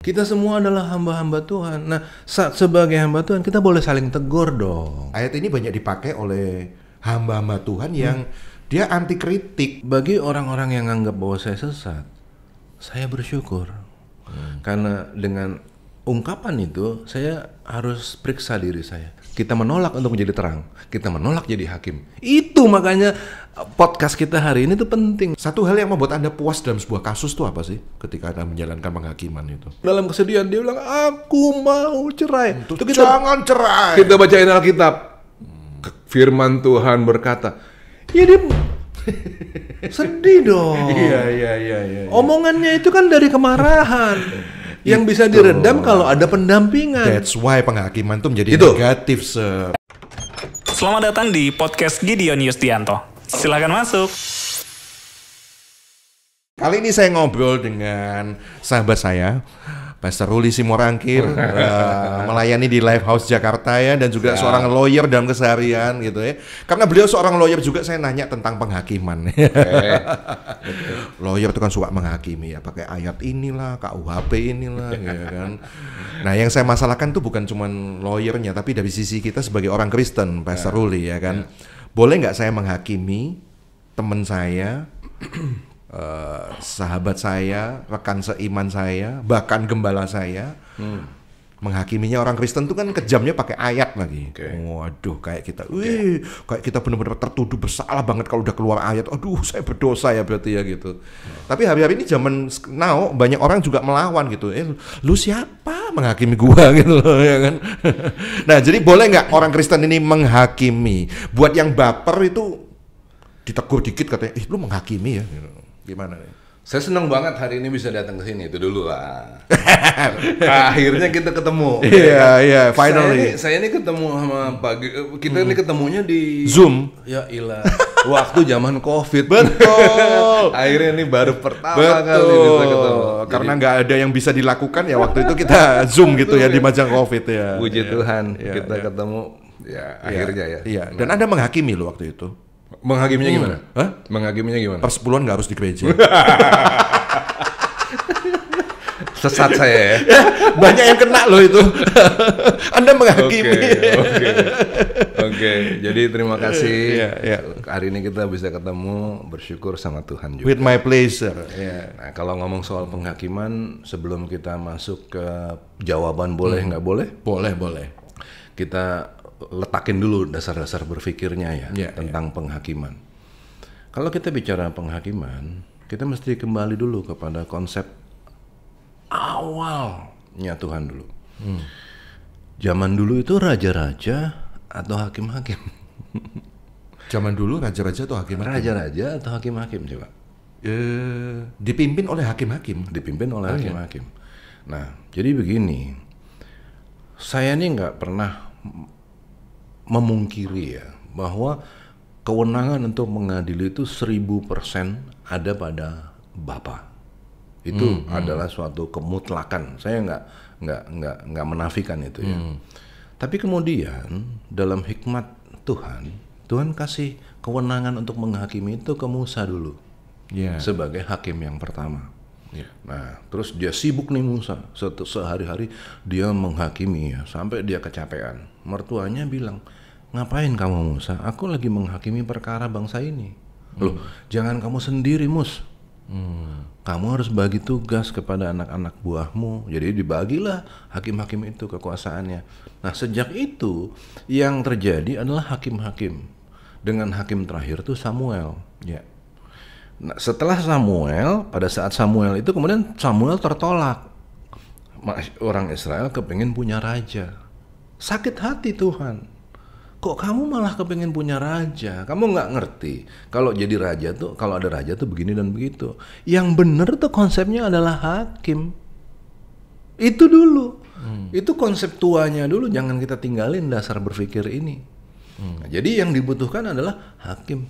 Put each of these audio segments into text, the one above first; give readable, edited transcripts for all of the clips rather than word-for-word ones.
Kita semua adalah hamba-hamba Tuhan. Nah, sebagai hamba Tuhan kita boleh saling tegur dong. Ayat ini banyak dipakai oleh hamba-hamba Tuhan yang dia anti kritik. Bagi orang-orang yang anggap bahwa saya sesat, saya bersyukur. Karena dengan ungkapan itu saya harus periksa diri saya. Kita menolak untuk menjadi terang, kita menolak jadi hakim. Itu makanya podcast kita hari ini tuh penting. Satu hal yang membuat Anda puas dalam sebuah kasus tuh apa sih ketika Anda menjalankan penghakiman itu? Dalam kesedihan dia bilang, aku mau cerai. Itu jangan cerai. Kita bacain Alkitab. Firman Tuhan berkata, ya dia sedih dong. Iya. Omongannya itu kan dari kemarahan. Yang bisa diredam kalau ada pendampingan. That's why penghakiman itu menjadi negatif, sir. Selamat datang di podcast Gideon Yustianto. Silakan masuk. Kali ini saya ngobrol dengan sahabat saya, Pastor Ruli Simorangkir, melayani di Lifehouse Jakarta ya, dan juga seorang lawyer dalam keseharian gitu ya. Karena beliau seorang lawyer juga, saya nanya tentang penghakiman. Lawyer itu kan suka menghakimi ya, pakai ayat inilah, KUHP inilah, ya kan. Nah, yang saya masalahkan tuh bukan cuman lawyernya, tapi dari sisi kita sebagai orang Kristen, Pastor Ruli ya kan. Boleh nggak saya menghakimi teman saya? Sahabat saya, rekan seiman saya, bahkan gembala saya, menghakiminya orang Kristen tuh kan kejamnya pakai ayat lagi. Waduh, kayak kita, kayak kita benar-benar tertuduh bersalah banget kalau udah keluar ayat. Aduh, saya berdosa ya berarti ya gitu. Tapi hari-hari ini zaman now banyak orang juga melawan gitu. Lu siapa menghakimi gua gitu loh, ya kan? Nah, jadi boleh nggak orang Kristen ini menghakimi? Buat yang baper itu ditegur dikit katanya, lu menghakimi ya. Gimana nih? Saya senang banget hari ini bisa datang ke sini, itu dulu lah. Akhirnya kita ketemu. Iya, finally. Saya ini ketemu sama kita ini ketemunya di Zoom. Ya ilah. Waktu zaman Covid. Betul. Akhirnya ini baru pertama kali bisa ketemu. Karena nggak ada yang bisa dilakukan ya waktu itu kita Zoom gitu ya di masa Covid ya. Puji Tuhan kita ketemu ya akhirnya ya. Iya. Dan Anda menghakimi lo waktu itu. Menghakiminya gimana? Hah? Menghakiminya gimana? Persepuluhan nggak harus di gereja. Sesat saya ya. Banyak yang kena loh itu. Anda menghakimi. Oke. Jadi terima kasih. Iya. Hari ini kita bisa ketemu, bersyukur sama Tuhan juga. With my pleasure. Nah, kalau ngomong soal penghakiman, sebelum kita masuk ke jawaban boleh nggak boleh? Boleh. Kita letakin dulu dasar-dasar berpikirnya ya tentang penghakiman. Kalau kita bicara penghakiman, kita mesti kembali dulu kepada konsep awalnya Tuhan dulu. Zaman dulu itu raja-raja atau hakim-hakim? Zaman dulu raja-raja atau hakim-hakim? Raja-raja atau hakim-hakim coba? Dipimpin oleh hakim-hakim. Dipimpin oleh hakim-hakim. Nah, jadi begini. Saya ini nggak pernah memungkiri ya bahwa kewenangan untuk mengadili itu 1000% ada pada Bapa. Itu adalah suatu kemutlakan. Saya nggak menafikan itu ya. Tapi kemudian dalam hikmat Tuhan kasih kewenangan untuk menghakimi itu ke Musa dulu sebagai hakim yang pertama. Nah, terus dia sibuk nih Musa, sehari-hari dia menghakimi ya, sampai dia kecapean. Mertuanya bilang, ngapain kamu Musa? Aku lagi menghakimi perkara bangsa ini. Loh, jangan kamu sendiri Mus. Kamu harus bagi tugas kepada anak-anak buahmu. Jadi dibagilah hakim-hakim itu kekuasaannya. Nah, sejak itu yang terjadi adalah hakim-hakim. Dengan hakim terakhir itu Samuel. Nah, setelah Samuel, pada saat Samuel itu kemudian Samuel tertolak. Orang Israel kepingin punya raja. Sakit hati Tuhan. Kok kamu malah kepingin punya raja? Kamu nggak ngerti kalau jadi raja tuh, kalau ada raja tuh begini dan begitu. Yang bener tuh konsepnya adalah hakim. Itu dulu. Itu konsep tuanya dulu. Jangan kita tinggalin dasar berpikir ini. Nah, jadi yang dibutuhkan adalah hakim.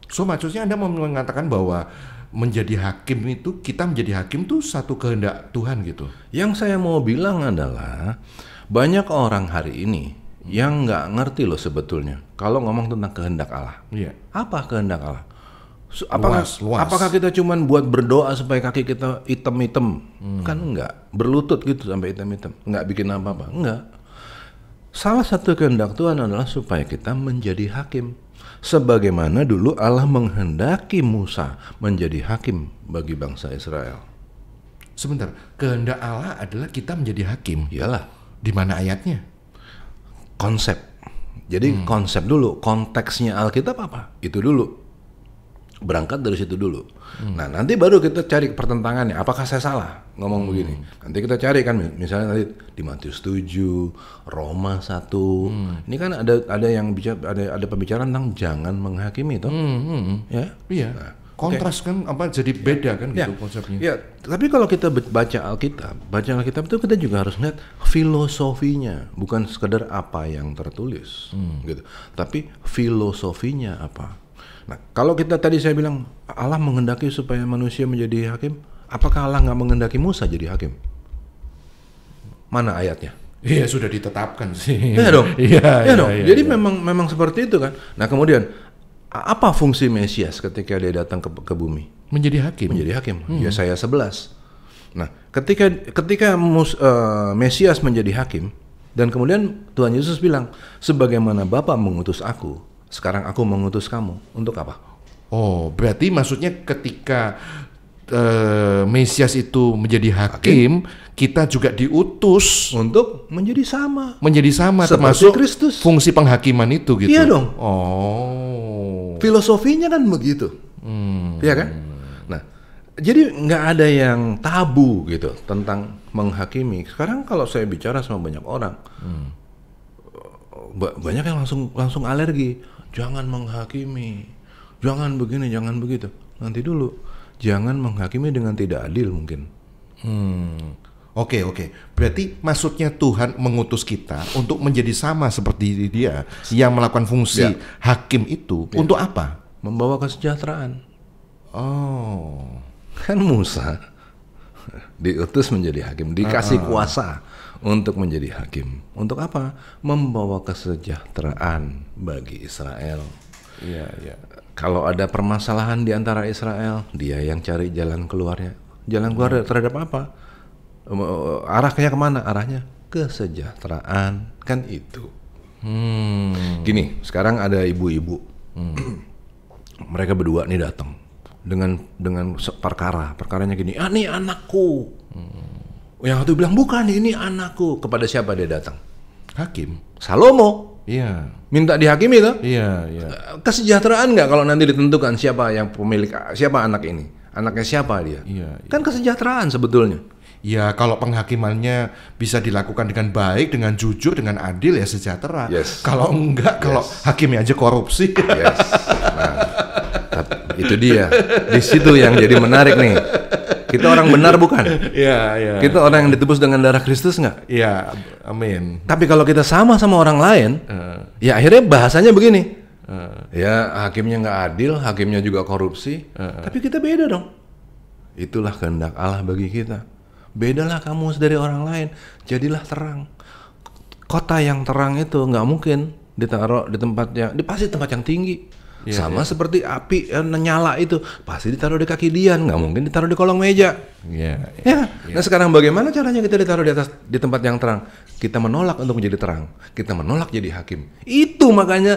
So maksudnya Anda mau mengatakan bahwa menjadi hakim itu, kita menjadi hakim itu satu kehendak Tuhan gitu? Yang saya mau bilang adalah banyak orang hari ini yang nggak ngerti loh sebetulnya kalau ngomong tentang kehendak Allah. Apa kehendak Allah? luas. Apakah kita cuman buat berdoa supaya kaki kita hitam-hitam? Kan enggak. Berlutut gitu sampai hitam-hitam. Enggak bikin apa-apa. Enggak. Salah satu kehendak Tuhan adalah supaya kita menjadi hakim. Sebagaimana dulu Allah menghendaki Musa menjadi hakim bagi bangsa Israel. Sebentar, kehendak Allah adalah kita menjadi hakim. Iyalah. Di mana ayatnya? Konsep. Jadi konsep dulu, konteksnya Alkitab apa? Itu dulu. Berangkat dari situ dulu. Nah, nanti baru kita cari pertentangannya. Apakah saya salah ngomong begini? Nanti kita cari kan, misalnya nanti di Matius 7, Roma 1. Ini kan ada yang bicara, ada pembicaraan tentang jangan menghakimi toh. Ya? Iya. Nah, kontras kan apa jadi beda kan gitu konsepnya. Ya, tapi kalau kita baca Alkitab itu kita juga harus lihat filosofinya, bukan sekedar apa yang tertulis gitu. Tapi filosofinya apa. Nah, kalau kita tadi saya bilang Allah menghendaki supaya manusia menjadi hakim, apakah Allah nggak menghendaki Musa jadi hakim? Mana ayatnya? Iya, sudah ditetapkan sih. Iya dong. Iya dong. iya, Jadi iya. memang seperti itu kan. Nah, kemudian apa fungsi Mesias ketika dia datang ke bumi? Menjadi hakim. Menjadi hakim. Yesaya 11. Nah, ketika Mesias menjadi hakim dan kemudian Tuhan Yesus bilang, sebagaimana Bapa mengutus aku, sekarang aku mengutus kamu. Untuk apa? Oh, berarti maksudnya ketika Mesias itu menjadi hakim, kita juga diutus Untuk menjadi sama. seperti Termasuk Kristus. fungsi penghakiman itu gitu. Iya dong. Oh. Filosofinya kan begitu. Iya kan? Nah, jadi nggak ada yang tabu gitu tentang menghakimi. Sekarang kalau saya bicara sama banyak orang, banyak yang langsung alergi. Jangan menghakimi, jangan begini, jangan begitu. Nanti dulu, jangan menghakimi dengan tidak adil mungkin. Oke. Berarti maksudnya Tuhan mengutus kita untuk menjadi sama seperti Dia yang melakukan fungsi hakim itu untuk apa? Membawa kesejahteraan. Oh. Kan Musa diutus menjadi hakim, dikasih kuasa untuk menjadi hakim. Untuk apa? Membawa kesejahteraan bagi Israel. Iya. Kalau ada permasalahan di antara Israel, dia yang cari jalan keluarnya. Jalan keluar terhadap apa? Arahnya kemana? Arahnya kesejahteraan. Kan itu. Gini, sekarang ada ibu-ibu. Mereka berdua nih datang dengan perkaranya gini. Ah, nih anakku. Yang satu bilang bukan, ini anakku. Kepada siapa dia datang? Hakim. Salomo. Iya. Minta dihakimi tuh. Iya. Kesejahteraan nggak kalau nanti ditentukan siapa yang pemilik, siapa anak ini, anaknya siapa dia? Iya. Kan kesejahteraan sebetulnya. Ya, kalau penghakimannya bisa dilakukan dengan baik, dengan jujur, dengan adil ya sejahtera. Yes. Kalau enggak, kalau hakimnya aja korupsi. Yes. Nah, itu dia. Di situ yang jadi menarik nih. Kita orang benar bukan? Iya. Kita orang yang ditebus dengan darah Kristus nggak? Iya, amin. Tapi kalau kita sama orang lain, ya akhirnya bahasanya begini. Ya hakimnya nggak adil, hakimnya juga korupsi. Tapi kita beda dong. Itulah kehendak Allah bagi kita. Bedalah kamu dari orang lain, jadilah terang. Kota yang terang itu nggak mungkin ditaruh di tempat yang, pasti tempat yang tinggi. Sama seperti api nyala itu, pasti ditaruh di kaki Dian, nggak mungkin ditaruh di kolong meja. Nah sekarang bagaimana caranya kita ditaruh di tempat yang terang? Kita menolak untuk menjadi terang, kita menolak jadi hakim. Itu makanya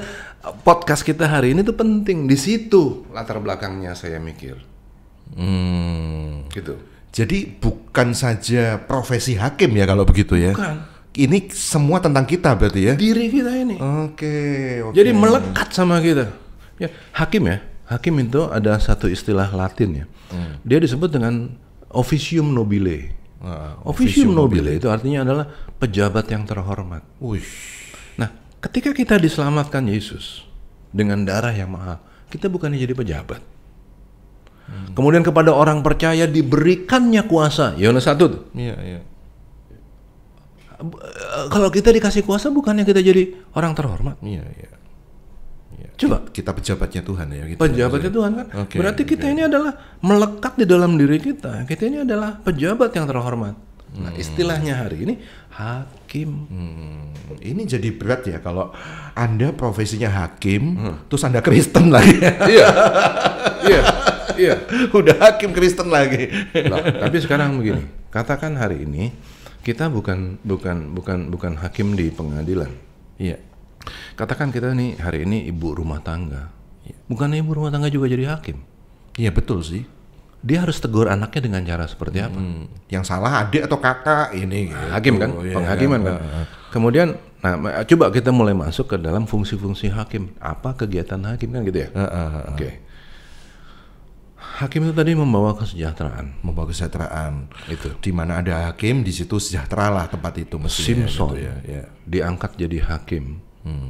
podcast kita hari ini tuh penting. Di situ latar belakangnya saya mikir. Gitu. Jadi bukan saja profesi hakim ya kalau begitu ya. Bukan. Ini semua tentang kita berarti ya. Diri kita ini. Oke. Jadi melekat sama kita. Ya, hakim itu ada satu istilah Latin ya. Dia disebut dengan officium nobile. Officium nobile itu artinya adalah pejabat yang terhormat. Nah, ketika kita diselamatkan Yesus dengan darah yang mahal, kita bukannya jadi pejabat. Kemudian kepada orang percaya diberikannya kuasa. Yohanes 1 tuh. Iya. Kalau kita dikasih kuasa bukannya kita jadi orang terhormat? Iya. Coba. Kita pejabatnya Tuhan ya. Gitu Pejabatnya Tuhan kan. Berarti kita ini adalah melekat di dalam diri kita. Kita ini adalah pejabat yang terhormat. Nah, istilahnya hari ini hakim. Ini jadi berat ya kalau Anda profesinya hakim, terus Anda Kristen lagi. Iya. Udah hakim Kristen lagi. Nah, tapi sekarang begini, katakan hari ini kita bukan hakim di pengadilan. Iya. Katakan kita nih hari ini ibu rumah tangga. Bukan ibu rumah tangga juga jadi hakim. Iya betul sih. Dia harus tegur anaknya dengan cara seperti apa? Yang salah adik atau kakak ini. Gitu. Hakim kan, penghakiman kan. Kemudian, nah coba kita mulai masuk ke dalam fungsi-fungsi hakim. Apa kegiatan hakim kan gitu ya? Oke. Hakim itu tadi membawa kesejahteraan. Itu. Di mana ada hakim, di situ sejahtera lah tempat itu mestinya. Simpson gitu ya. diangkat jadi hakim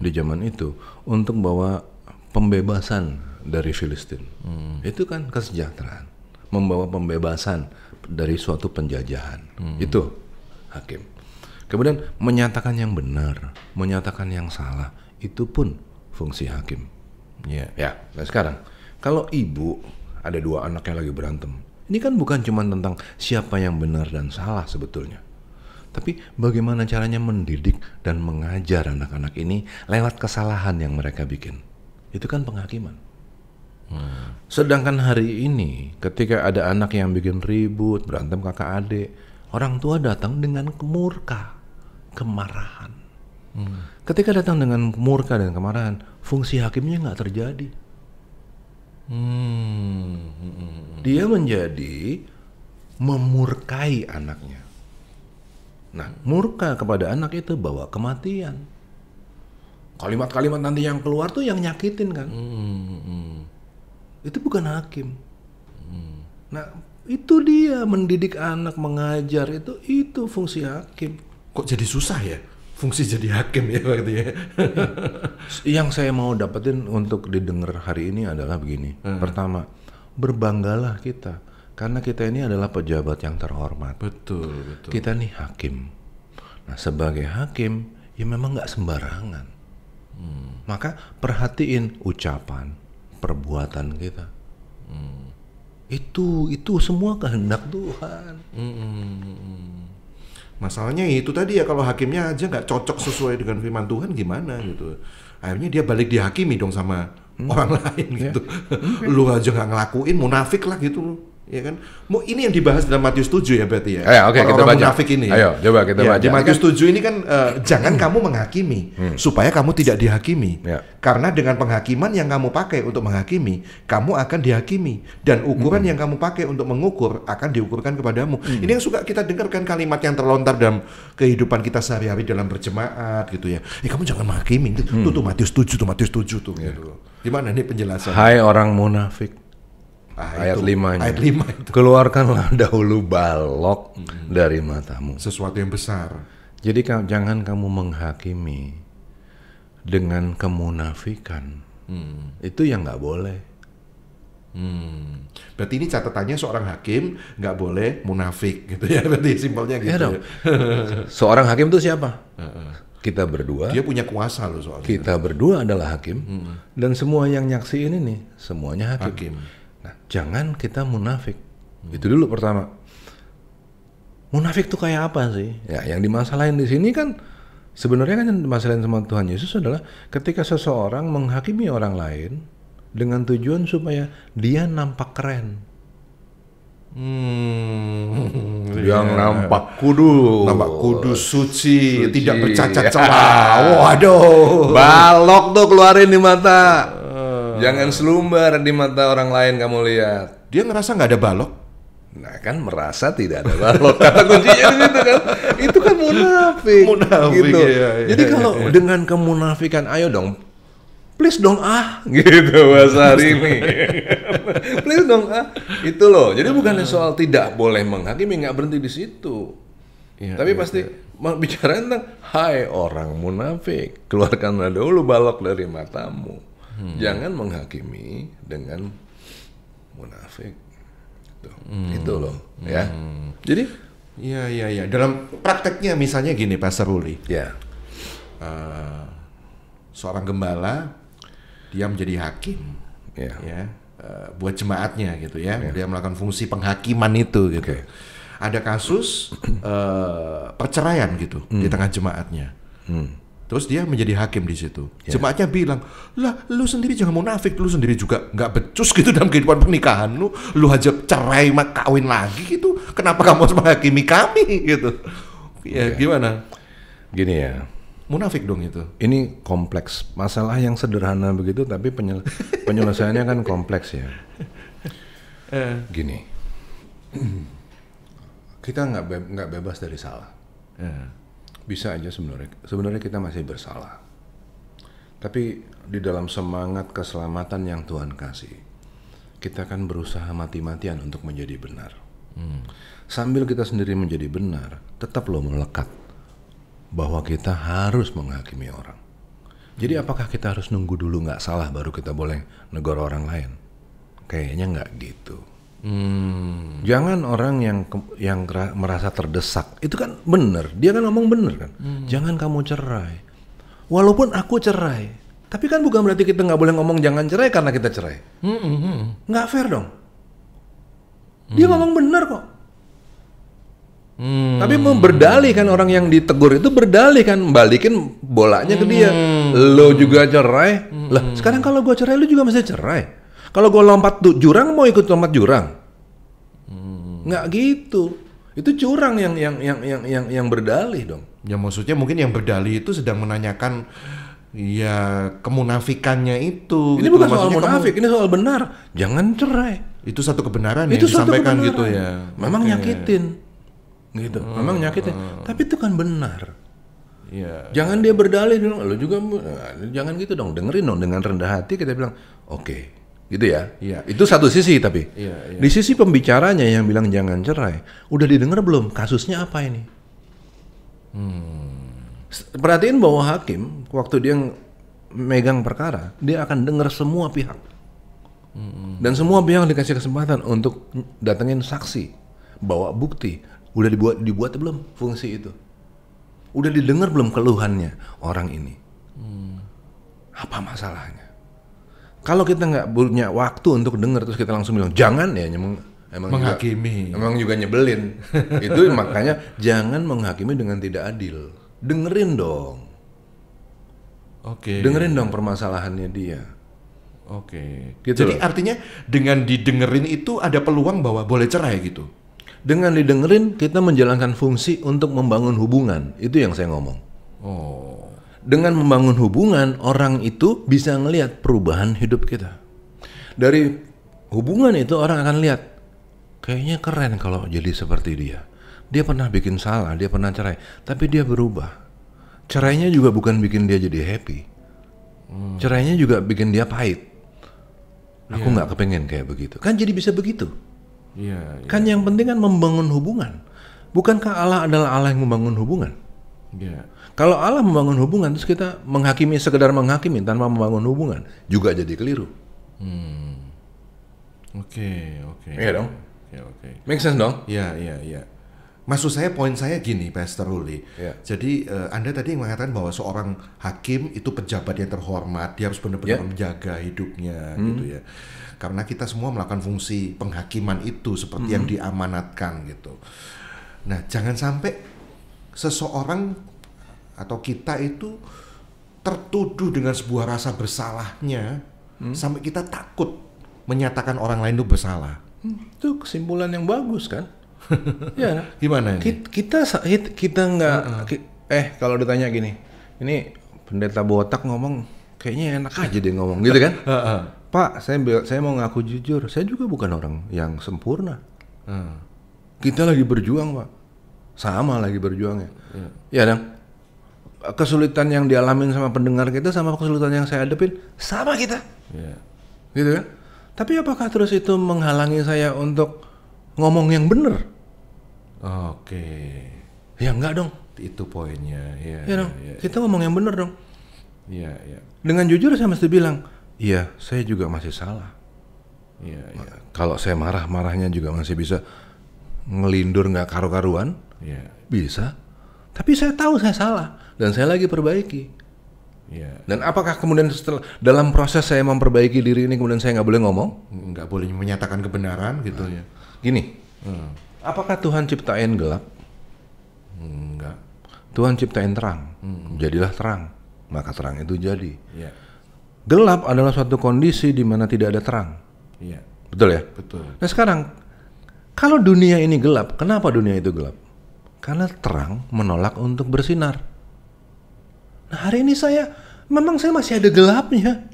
di zaman itu untuk bawa pembebasan dari Filistin. Itu kan kesejahteraan. Membawa pembebasan dari suatu penjajahan. Itu hakim. Kemudian menyatakan yang benar, menyatakan yang salah, itu pun fungsi hakim. Ya. Nah sekarang, kalau ibu ada 2 anak yang lagi berantem, ini kan bukan cuma tentang siapa yang benar dan salah sebetulnya, tapi bagaimana caranya mendidik dan mengajar anak-anak ini lewat kesalahan yang mereka bikin. Itu kan penghakiman. Sedangkan hari ini ketika ada anak yang bikin ribut, berantem kakak adik, orang tua datang dengan kemarahan. Ketika datang dengan murka dan kemarahan, fungsi hakimnya nggak terjadi. Dia menjadi memurkai anaknya. Nah, murka kepada anak itu bawa kematian. Kalimat-kalimat nanti yang keluar tuh yang nyakitin kan. Itu bukan hakim. Nah, itu dia mendidik anak, mengajar, itu fungsi hakim. Kok jadi susah ya fungsi jadi hakim ya waktu ya? Yang saya mau dapetin untuk didengar hari ini adalah begini. Pertama, berbanggalah kita karena kita ini adalah pejabat yang terhormat. Betul. Kita nih hakim. Nah, sebagai hakim ya memang nggak sembarangan. Maka perhatiin ucapan, perbuatan kita. Itu semua kehendak Tuhan. Masalahnya itu tadi ya, kalau hakimnya aja nggak cocok sesuai dengan firman Tuhan gimana gitu. Akhirnya dia balik dihakimi dong sama orang lain gitu. Lu aja nggak ngelakuin, munafik lah gitu lu. Ya kan? Ini yang dibahas dalam Matius 7 ya berarti ya. Oke, kita baca. Munafik ini. Ayo, coba kita baca. Di Matius 7 ini kan jangan kamu menghakimi supaya kamu tidak dihakimi. Karena dengan penghakiman yang kamu pakai untuk menghakimi, kamu akan dihakimi, dan ukuran yang kamu pakai untuk mengukur akan diukurkan kepadamu. Ini yang suka kita dengarkan kalimat yang terlontar dalam kehidupan kita sehari-hari dalam berjemaat gitu ya. Kamu jangan menghakimi. Tuh Matius 7 tuh gitu. Gimana nih penjelasan? Hai orang munafik. Ayat 5-nya. Ayat 5 itu. Keluarkanlah dahulu balok dari matamu. Sesuatu yang besar. Jadi jangan kamu menghakimi dengan kemunafikan. Itu yang nggak boleh. Berarti ini catatannya seorang hakim nggak boleh munafik gitu ya. Berarti simpelnya gitu. Ya. Seorang hakim itu siapa? Kita berdua. Dia punya kuasa loh soalnya. Kita berdua adalah hakim. Dan semua yang nyaksiin ini semuanya hakim. Nah, jangan kita munafik. Itu dulu pertama. Munafik tuh kayak apa sih? Ya, yang dimasalahin di sini kan sebenarnya kan yang dimasalahin sama Tuhan Yesus adalah ketika seseorang menghakimi orang lain dengan tujuan supaya dia nampak keren. Yang nampak kudus, suci, tidak bercacat celah. Waduh. Balok tuh keluarin di mata. Jangan selumbar di mata orang lain kamu lihat. Dia ngerasa nggak ada balok. Nah kan merasa tidak ada balok. Kata kuncinya di situ kan. Itu kan munafik. Gitu. Jadi kalau dengan kemunafikan, ayo dong, please dong gitu bahasa hari ini. Please dong itu loh. Jadi bukan soal tidak boleh menghakimi, nggak berhenti di situ. Tapi pasti bicara tentang hai orang munafik, keluarkanlah dulu balok dari matamu. Jangan menghakimi dengan munafik. Itu loh, ya. Jadi, ya. Dalam prakteknya misalnya gini, Pastor Ruli. Ya. Seorang gembala, dia menjadi hakim, buat jemaatnya gitu ya. Dia melakukan fungsi penghakiman itu gitu. ada kasus perceraian gitu di tengah jemaatnya. Terus dia menjadi hakim di situ. Jemaatnya bilang, lah lu sendiri jangan munafik, lu sendiri juga nggak becus gitu dalam kehidupan pernikahan lu aja cerai kawin lagi gitu. Kenapa kamu harus menghakimi kami gitu? Ya gimana? Gini ya. Munafik dong itu. Ini kompleks. Masalah yang sederhana begitu tapi penyelesaiannya kan kompleks ya. Gini. Kita nggak bebas dari salah. Bisa aja sebenarnya kita masih bersalah. Tapi di dalam semangat keselamatan yang Tuhan kasih, kita kan berusaha mati-matian untuk menjadi benar. Sambil kita sendiri menjadi benar, tetap lo melekat bahwa kita harus menghakimi orang. Jadi apakah kita harus nunggu dulu nggak salah baru kita boleh negur orang lain? Kayaknya nggak gitu. Jangan orang yang merasa terdesak, itu kan benar, dia kan ngomong benar kan. Jangan kamu cerai, walaupun aku cerai, tapi kan bukan berarti kita nggak boleh ngomong jangan cerai karena kita cerai. Nggak fair dong. Dia ngomong benar kok. Tapi mau berdalih kan, orang yang ditegur itu berdalih kan, balikin bolanya ke dia. Lo juga cerai, lah sekarang kalau gua cerai lu juga mesti cerai. Kalau gue lompat jurang mau ikut lompat jurang, nggak gitu. Itu curang yang berdalih dong. Ya maksudnya mungkin yang berdalih itu sedang menanyakan ya kemunafikannya itu. Ini gitu. bukan soal munafik, ini soal benar. Jangan cerai. Itu satu kebenaran itu yang disampaikan kebenaran. gitu ya. Memang nyakitin, gitu. Memang nyakitin. Tapi itu kan benar. Ya. Jangan dia berdalih dong. Lo juga jangan gitu dong. Dengerin dong dengan rendah hati kita bilang oke. Gitu ya. Itu satu sisi tapi. Di sisi pembicaranya yang bilang jangan cerai, udah didengar belum kasusnya apa ini? Perhatiin bahwa hakim waktu dia megang perkara, dia akan dengar semua pihak. Dan semua pihak dikasih kesempatan untuk datengin saksi, bawa bukti. Udah dibuat belum fungsi itu? Udah didengar belum keluhannya orang ini? Apa masalahnya? Kalau kita nggak punya waktu untuk dengar terus kita langsung bilang jangan ya, emang menghakimi. Emang juga nyebelin. Itu makanya jangan menghakimi dengan tidak adil. Dengerin dong. Dengerin dong permasalahannya dia. Gitu Jadi loh. artinya dengan didengerin itu ada peluang bahwa boleh cerai gitu. Dengan didengerin kita menjalankan fungsi untuk membangun hubungan. Itu yang saya ngomong. Dengan membangun hubungan, orang itu bisa ngelihat perubahan hidup kita. Dari hubungan itu orang akan lihat, kayaknya keren kalau jadi seperti dia. Dia pernah bikin salah, dia pernah cerai, tapi dia berubah. Cerainya juga bukan bikin dia jadi happy. Cerainya juga bikin dia pahit. Aku nggak kepengen kayak begitu. Kan jadi bisa begitu. Kan yang penting kan membangun hubungan. Bukankah Allah adalah Allah yang membangun hubungan? Kalau Allah membangun hubungan terus kita menghakimi sekedar menghakimi tanpa membangun hubungan juga jadi keliru. Iya dong. Make sense dong? Iya. Maksud saya, poin saya gini, Pastor Ruli. Jadi Anda tadi mengatakan bahwa seorang hakim itu pejabat yang terhormat, dia harus benar-benar menjaga hidupnya, gitu ya. Karena kita semua melakukan fungsi penghakiman itu seperti yang diamanatkan gitu. Nah, jangan sampai seseorang atau kita itu tertuduh dengan sebuah rasa bersalahnya sampai kita takut menyatakan orang lain itu bersalah. Itu kesimpulan yang bagus kan? Ya. Gimana ini? Kita nggak kalau ditanya gini, ini pendeta botak ngomong kayaknya enak aja dia ngomong gitu kan? Pak, saya mau ngaku jujur, saya juga bukan orang yang sempurna. Kita lagi berjuang, Pak. Sama lagi berjuangnya. Ya dong. Kesulitan yang dialamin sama pendengar kita sama kesulitan yang saya hadapin sama kita. Gitu kan? Tapi apakah terus itu menghalangi saya untuk ngomong yang benar? Ya enggak dong. Itu poinnya. Ya dong. Kita ngomong yang benar dong. Iya. Dengan jujur saya mesti bilang, iya, saya juga masih salah. Kalau saya marahnya juga masih bisa ngelindur nggak karu-karuan. Bisa. Tapi saya tahu saya salah dan saya lagi perbaiki. Dan apakah kemudian setelah dalam proses saya memperbaiki diri ini kemudian saya nggak boleh ngomong? Nggak boleh menyatakan kebenaran gitu ya. Gini, Apakah Tuhan ciptain gelap? Enggak. Tuhan ciptain terang. Jadilah terang, maka terang itu jadi. Iya. Gelap adalah suatu kondisi di mana tidak ada terang. Iya. Betul ya? Betul. Nah sekarang, kalau dunia ini gelap, kenapa dunia itu gelap? Karena terang menolak untuk bersinar. Nah hari ini memang saya masih ada gelapnya,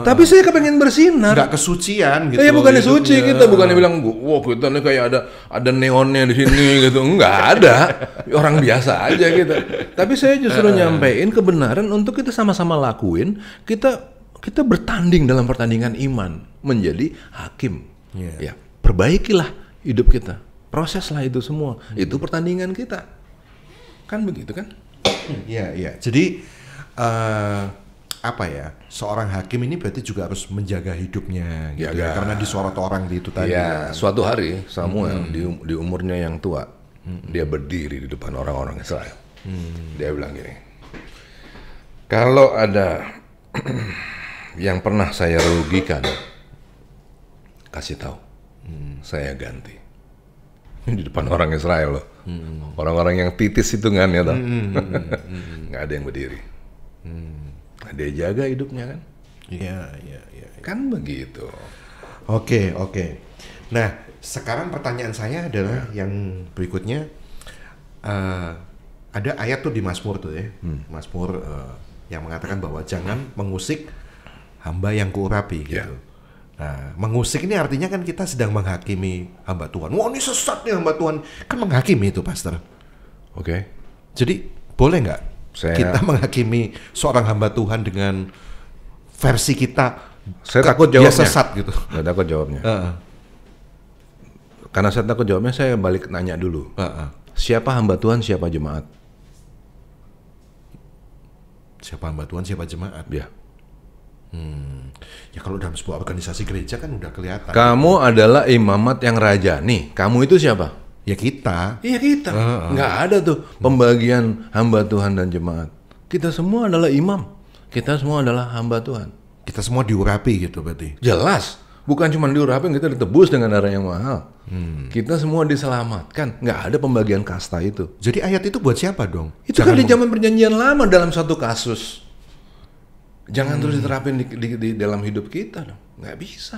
tapi saya kepengen bersinar. Nggak kesucian gitu. Bukannya suci kita, bukannya bilang, wah kita nih kayak ada neonnya di sini gitu. Nggak ada, orang biasa aja gitu. Tapi saya justru nyampein kebenaran untuk kita sama-sama lakuin. Kita bertanding dalam pertandingan iman menjadi hakim. Ya, perbaikilah hidup kita, proseslah itu semua. Itu pertandingan kita, kan begitu kan? Iya. Jadi apa ya? Seorang hakim ini berarti juga harus menjaga hidupnya, gitu ya, karena disorot orang di itu tadi. Ya, suatu hari Samuel di umurnya yang tua, dia berdiri di depan orang-orang Israel. Dia bilang gini, kalau ada yang pernah saya rugikan, kasih tahu, saya ganti. Di depan orang Israel loh, orang-orang yang titis itu kan ya, nggak ada yang berdiri. Nah, dia jaga hidupnya kan? Iya. Kan begitu. Oke. Nah, sekarang pertanyaan saya adalah yang berikutnya, ada ayat tuh di Mazmur tuh ya, Mazmur yang mengatakan bahwa jangan mengusik hamba yang kuurapi gitu. Nah, mengusik ini artinya kan kita sedang menghakimi hamba Tuhan. Wah, ini sesat nih hamba Tuhan. Kan menghakimi itu, Pastor. Oke. Jadi boleh nggak kita menghakimi seorang hamba Tuhan dengan versi kita? Saya takut jawabnya. Dia sesat gitu. Saya takut jawabnya. Karena saya takut jawabnya, saya balik nanya dulu. Siapa hamba Tuhan, siapa jemaat? Siapa hamba Tuhan, siapa jemaat? Ya. Ya kalau dalam sebuah organisasi gereja kan udah kelihatan. Kamu adalah imamat yang raja. Nih, kamu itu siapa? Ya kita. Iya kita. Nggak ada tuh pembagian hamba Tuhan dan jemaat. Kita semua adalah imam. Kita semua adalah hamba Tuhan. Kita semua diurapi gitu berarti. Jelas. Bukan cuma diurapi, kita ditebus dengan darah yang mahal. Kita semua diselamatkan. Nggak ada pembagian kasta itu. Jadi ayat itu buat siapa dong? Itu kan di zaman perjanjian lama dalam satu kasus. Jangan terus diterapin di dalam hidup kita dong. Nggak bisa.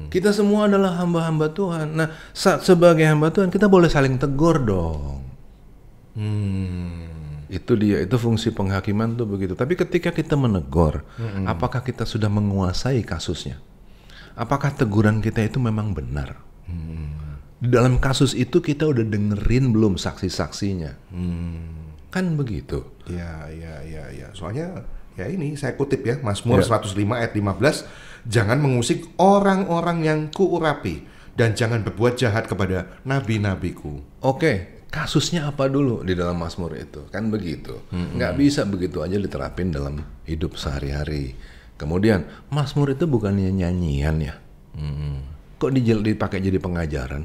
Kita semua adalah hamba-hamba Tuhan. Nah, sebagai hamba Tuhan kita boleh saling tegur dong. Itu dia, itu fungsi penghakiman tuh begitu. Tapi ketika kita menegur, apakah kita sudah menguasai kasusnya? Apakah teguran kita itu memang benar? Di dalam kasus itu kita udah dengerin belum saksi-saksinya? Kan begitu. Ya. Soalnya ya ini saya kutip ya, Mazmur 105 ayat 15, jangan mengusik orang-orang yang kuurapi dan jangan berbuat jahat kepada nabi-nabiku. Oke, kasusnya apa dulu di dalam Mazmur itu? Kan begitu. Nggak bisa begitu aja diterapin dalam hidup sehari-hari. Kemudian Mazmur itu bukannya nyanyian ya? Kok dipakai jadi pengajaran?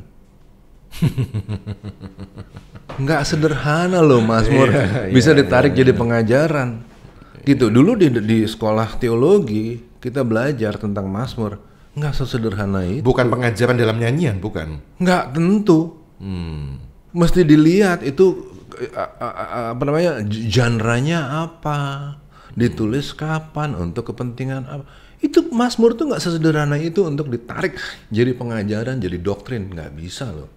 Nggak sederhana loh Mazmur, bisa ditarik jadi pengajaran. Gitu. Dulu di sekolah teologi kita belajar tentang Mazmur, nggak sesederhana itu. Bukan pengajaran dalam nyanyian, bukan? Nggak tentu. Mesti dilihat itu apa namanya, genre-nya apa, ditulis kapan, untuk kepentingan apa. Itu Mazmur tuh nggak sesederhana itu untuk ditarik jadi pengajaran, jadi doktrin, nggak bisa loh.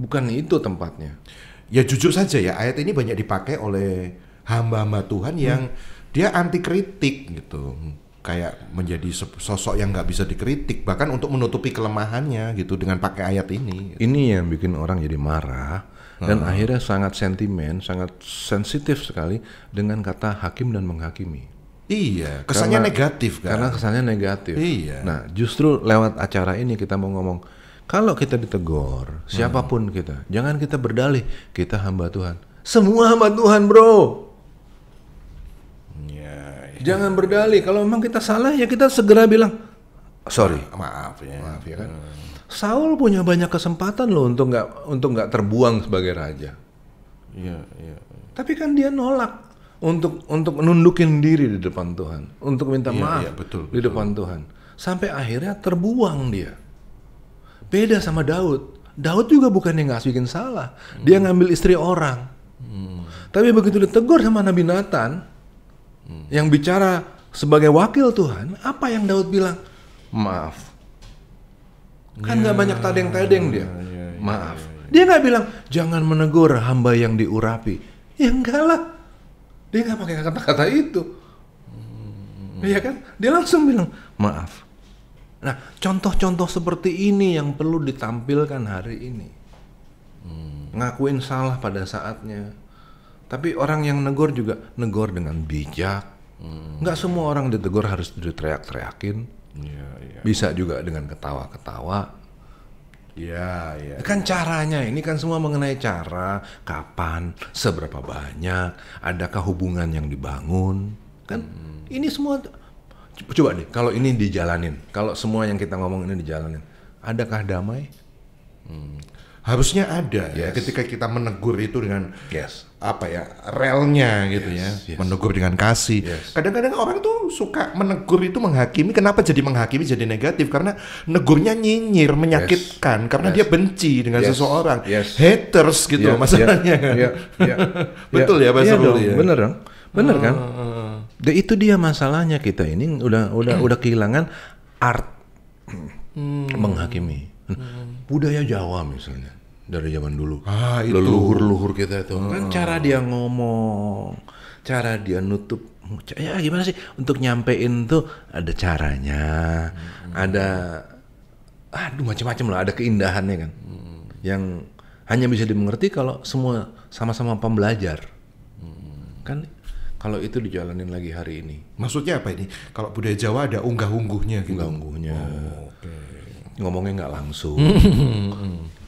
Bukan itu tempatnya. Ya jujur saja ya, ayat ini banyak dipakai oleh hamba-hamba Tuhan yang dia anti kritik gitu, kayak menjadi sosok yang nggak bisa dikritik, bahkan untuk menutupi kelemahannya gitu dengan pakai ayat ini. Ini yang bikin orang jadi marah dan akhirnya sangat sentimen, sangat sensitif sekali dengan kata hakim dan menghakimi. Iya, kesannya negatif kan? Karena kesannya negatif. Iya. Nah, justru lewat acara ini kita mau ngomong, kalau kita ditegur, siapapun kita, jangan kita berdalih, kita hamba Tuhan. Semua hamba Tuhan, bro. Jangan berdalih. Kalau memang kita salah, ya kita segera bilang, sorry, maaf ya kan. Saul punya banyak kesempatan loh untuk nggak terbuang sebagai raja. Iya. Tapi kan dia nolak untuk menundukin diri di depan Tuhan, untuk minta maaf betul. di depan Tuhan, sampai akhirnya terbuang dia. Beda sama Daud. Daud juga bukan yang nggak bikin salah. Dia ngambil istri orang. Tapi begitu ditegur sama Nabi Nathan, yang bicara sebagai wakil Tuhan, apa yang Daud bilang? Maaf. Kan nggak banyak tadeng-tadeng dia. Maaf. Dia nggak bilang jangan menegur hamba yang diurapi. Ya enggak lah. Dia nggak pakai kata-kata itu. Iya kan? Dia langsung bilang maaf. Nah, contoh-contoh seperti ini yang perlu ditampilkan hari ini. Ngakuin salah pada saatnya. Tapi orang yang negor juga negor dengan bijak. Nggak semua orang ditegur harus diteriak-teriakin. Bisa juga dengan ketawa-ketawa. Kan caranya, ini kan semua mengenai cara, kapan, seberapa banyak, adakah hubungan yang dibangun. Kan ini semua, coba nih, kalau ini dijalanin, kalau semua yang kita ngomong ini dijalanin, adakah damai? Harusnya ada ya, ketika kita menegur itu dengan apa ya, relnya gitu menegur dengan kasih. Kadang-kadang orang tuh suka menegur itu menghakimi. Kenapa jadi menghakimi jadi negatif? Karena negurnya nyinyir, menyakitkan, karena dia benci dengan seseorang, haters gitu masalahnya. Betul ya Pak Sarul ya? Bener kan? Dan itu dia masalahnya, kita ini udah kehilangan art menghakimi. Budaya Jawa misalnya dari zaman dulu, leluhur kita itu kan cara dia ngomong, cara dia nutup, ya gimana sih untuk nyampein tuh ada caranya, ada macam-macam lah, ada keindahannya kan, yang hanya bisa dimengerti kalau semua sama-sama pembelajar, kan. Kalau itu dijalanin lagi hari ini. Maksudnya apa ini? Kalau budaya Jawa ada unggah-ungguhnya gitu. Unggah-ungguhnya. Ngomongnya nggak langsung.